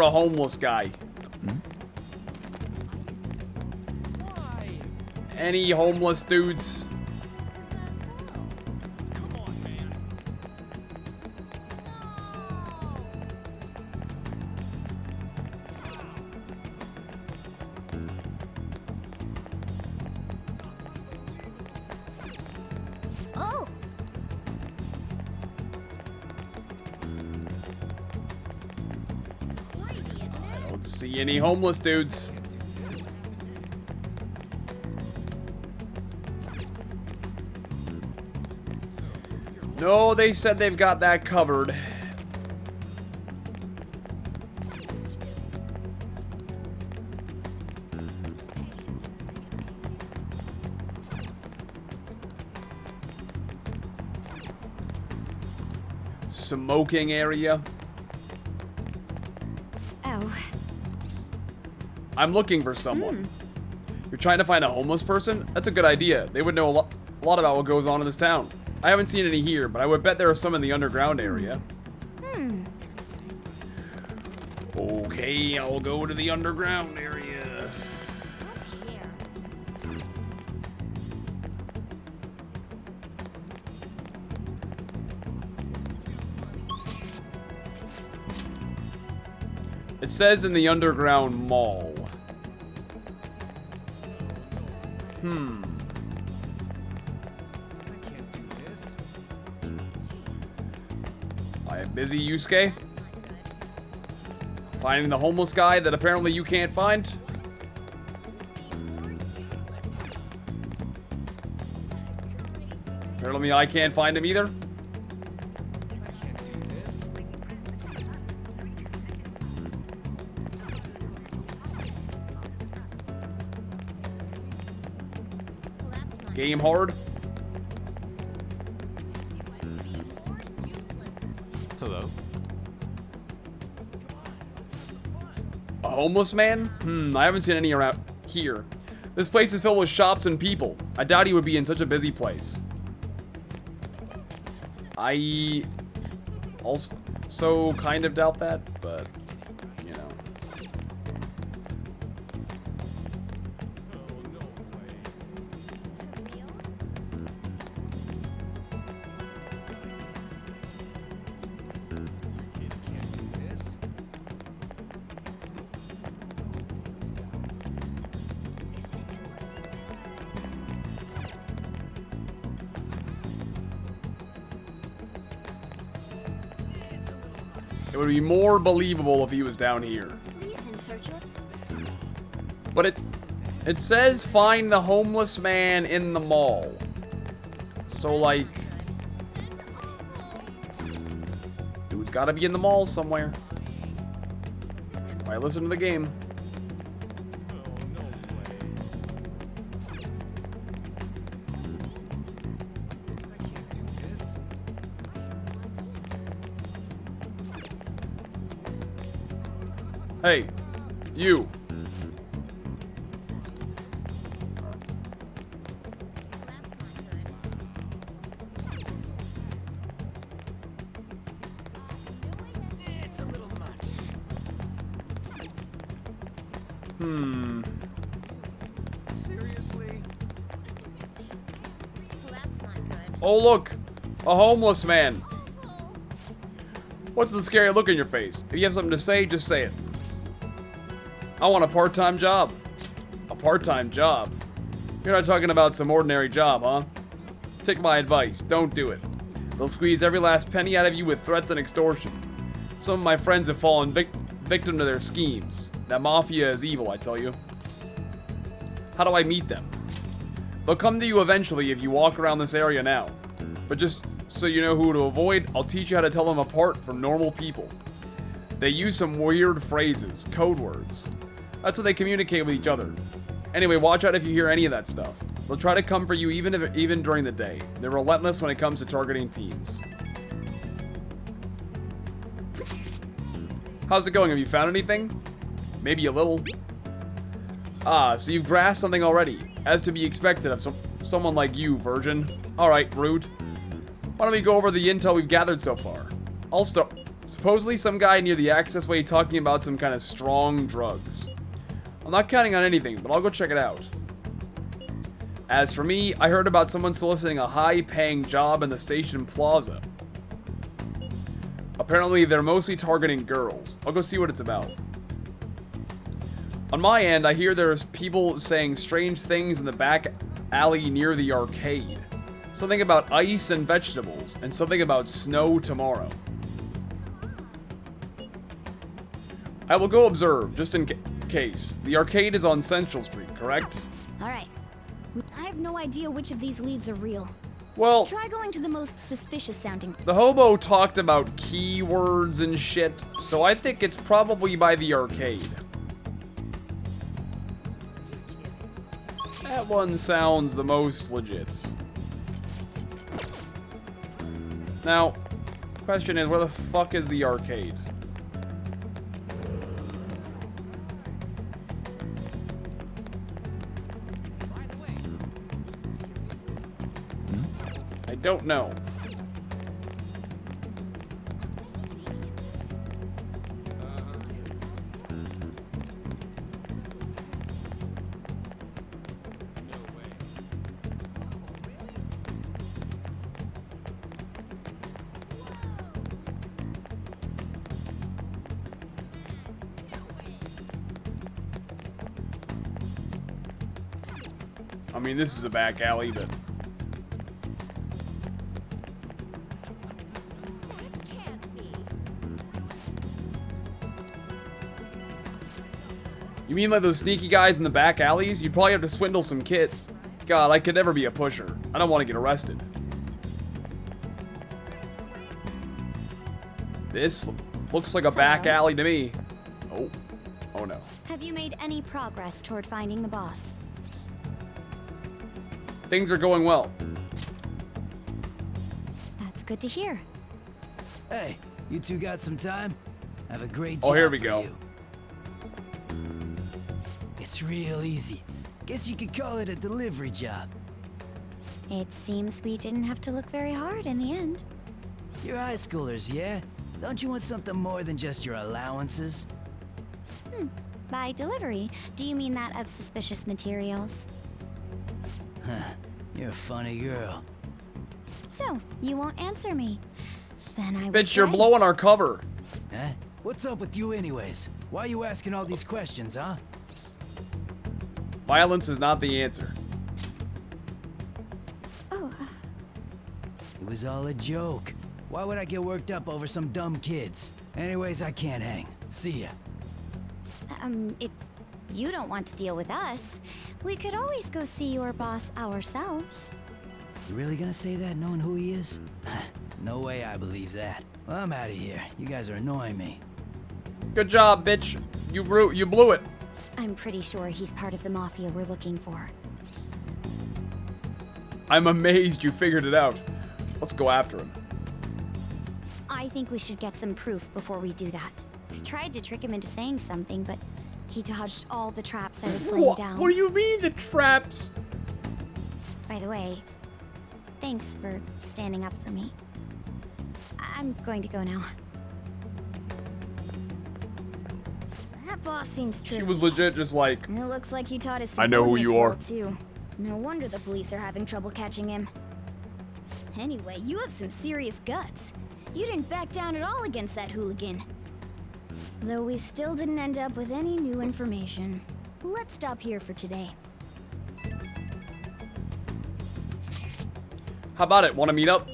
[SPEAKER 1] homeless guy. Any homeless dudes?
[SPEAKER 11] Oh!
[SPEAKER 1] I don't see any homeless dudes. No, they said they've got that covered. Smoking area.
[SPEAKER 3] Oh.
[SPEAKER 1] I'm looking for someone. You're trying to find a homeless person? That's a good idea. They would know a lot about what goes on in this town. I haven't seen any here, but I would bet there are some in the underground area. Okay, I'll go to the underground area. It says in the underground mall. I am busy, Yusuke. Finding the homeless guy that apparently you can't find. Apparently I can't find him either. Game hard.
[SPEAKER 2] Hello?
[SPEAKER 1] A homeless man? I haven't seen any around here. This place is filled with shops and people. I doubt he would be in such a busy place. I also kind of doubt that, but, you know. It would be more believable if he was down here. But it says find the homeless man in the mall. So like, dude's gotta be in the mall somewhere. Should probably listen to the game. Hey, you.
[SPEAKER 18] It's a little much. Seriously?
[SPEAKER 1] Oh, look. A homeless man. What's the scary look in your face? If you have something to say, just say it. I want a part-time job. A part-time job? You're not talking about some ordinary job, huh? Take my advice. Don't do it. They'll squeeze every last penny out of you with threats and extortion. Some of my friends have fallen victim to their schemes. That mafia is evil, I tell you. How do I meet them? They'll come to you eventually if you walk around this area now. But just so you know who to avoid, I'll teach you how to tell them apart from normal people. They use some weird phrases, code words. That's how they communicate with each other. Anyway, watch out if you hear any of that stuff. They'll try to come for you even during the day. They're relentless when it comes to targeting teens. How's it going? Have you found anything? Maybe a little. Ah, so you've grasped something already. As to be expected of someone like you, virgin. Alright, rude. Why don't we go over the intel we've gathered so far? I'll start. Supposedly some guy near the access way talking about some kind of strong drugs. I'm not counting on anything, but I'll go check it out. As for me, I heard about someone soliciting a high-paying job in the station plaza. Apparently, they're mostly targeting girls. I'll go see what it's about. On my end, I hear there's people saying strange things in the back alley near the arcade. Something about ice and vegetables, and something about snow tomorrow. I will go observe, just in case. The arcade is on Central Street, correct?
[SPEAKER 11] Alright. I have no idea which of these leads are real.
[SPEAKER 1] Well,
[SPEAKER 11] try going to the most suspicious sounding.
[SPEAKER 1] The hobo talked about keywords and shit, so I think it's probably by the arcade. That one sounds the most legit. Now, question is, where the fuck is the arcade? I don't know. I mean, this is a back alley, but... You mean like those sneaky guys in the back alleys? You'd probably have to swindle some kids. God, I could never be a pusher. I don't want to get arrested. This looks like a back alley to me. Oh. Oh no.
[SPEAKER 3] Have you made any progress toward finding the boss?
[SPEAKER 1] Things are going well.
[SPEAKER 3] That's good to hear.
[SPEAKER 17] Hey, you two got some time? I have a great
[SPEAKER 1] Oh,
[SPEAKER 17] job
[SPEAKER 1] here we
[SPEAKER 17] for
[SPEAKER 1] go.
[SPEAKER 17] you. It's real easy. Guess you could call it a delivery job.
[SPEAKER 3] It seems we didn't have to look very hard in the end.
[SPEAKER 17] You're high schoolers, yeah? Don't you want something more than just your allowances?
[SPEAKER 3] By delivery, do you mean that of suspicious materials?
[SPEAKER 17] Huh, you're a funny girl.
[SPEAKER 3] So, you won't answer me. Then I
[SPEAKER 1] Bitch,
[SPEAKER 3] was
[SPEAKER 1] you're
[SPEAKER 3] right.
[SPEAKER 1] blowing our cover.
[SPEAKER 17] Huh? What's up with you anyways? Why are you asking all these questions, huh?
[SPEAKER 1] Violence is not the answer.
[SPEAKER 3] Oh.
[SPEAKER 17] It was all a joke. Why would I get worked up over some dumb kids? Anyways, I can't hang. See ya.
[SPEAKER 3] If you don't want to deal with us, we could always go see your boss ourselves.
[SPEAKER 17] You really gonna say that knowing who he is? No way I believe that. Well, I'm out of here. You guys are annoying me.
[SPEAKER 1] Good job, bitch. You blew it.
[SPEAKER 3] I'm pretty sure he's part of the mafia we're looking for.
[SPEAKER 1] I'm amazed you figured it out. Let's go after him.
[SPEAKER 3] I think we should get some proof before we do that. I tried to trick him into saying something, but he dodged all the traps I was laying down.
[SPEAKER 1] What do you mean, the traps?
[SPEAKER 3] By the way, thanks for standing up for me. I'm going to go now.
[SPEAKER 11] That boss seems tricky.
[SPEAKER 1] She was legit just like,
[SPEAKER 11] It looks like he taught his
[SPEAKER 1] I know who
[SPEAKER 11] subordinates
[SPEAKER 1] you are.
[SPEAKER 11] well, too. No wonder the police are having trouble catching him. Anyway, you have some serious guts. You didn't back down at all against that hooligan. Though we still didn't end up with any new information. Let's stop here for today.
[SPEAKER 1] how about it? Want to meet up?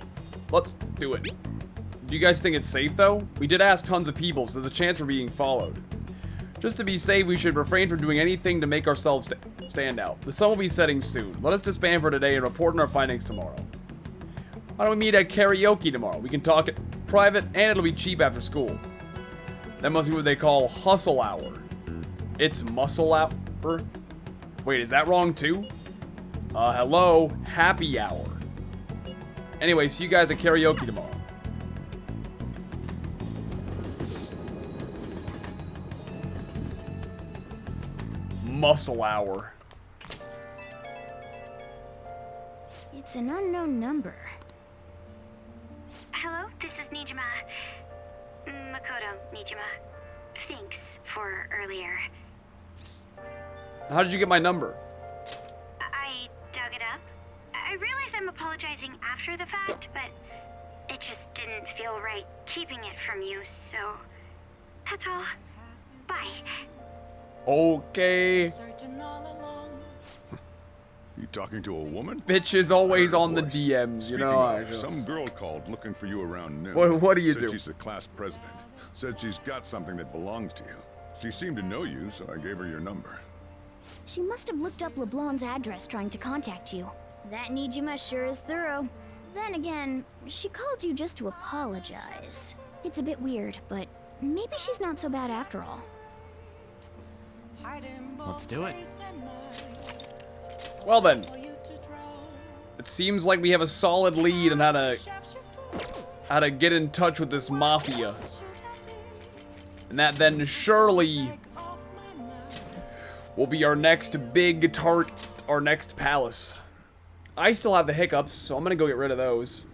[SPEAKER 1] Let's do it. Do you guys think it's safe, though? We did ask tons of people, so there's a chance we're being followed. Just to be safe, we should refrain from doing anything to make ourselves stand out. The sun will be setting soon. Let us disband for today and report on our findings tomorrow. Why don't we meet at karaoke tomorrow? We can talk at private, and it'll be cheap after school. That must be what they call hustle hour. It's muscle hour? Wait, is that wrong too? Hello, happy hour. Anyway, see you guys at karaoke tomorrow. Muscle hour.
[SPEAKER 11] It's an unknown number.
[SPEAKER 3] Hello, this is Nijima. Makoto Nijima. Thanks for earlier.
[SPEAKER 1] How did you get my number?
[SPEAKER 3] I dug it up. I realize I'm apologizing after the fact, but it just didn't feel right keeping it from you, so that's all. Bye.
[SPEAKER 1] Okay.
[SPEAKER 6] You talking to a woman?
[SPEAKER 1] Bitch is always on the
[SPEAKER 6] Voice.
[SPEAKER 1] DMs, you
[SPEAKER 6] Speaking
[SPEAKER 1] know.
[SPEAKER 6] of, some girl called looking for you around noon.
[SPEAKER 1] What do you
[SPEAKER 6] Said
[SPEAKER 1] do?
[SPEAKER 6] She's the class president. Said she's got something that belongs to you. She seemed to know you, so I gave her your number.
[SPEAKER 11] She must have looked up LeBlanc's address trying to contact you. That Nijima sure is thorough. Then again, she called you just to apologize. It's a bit weird, but maybe she's not so bad after all.
[SPEAKER 18] Let's do it.
[SPEAKER 1] Well then. It seems like we have a solid lead on how to get in touch with this mafia. And that then surely will be our next big target, our next palace. I still have the hiccups, so I'm gonna go get rid of those.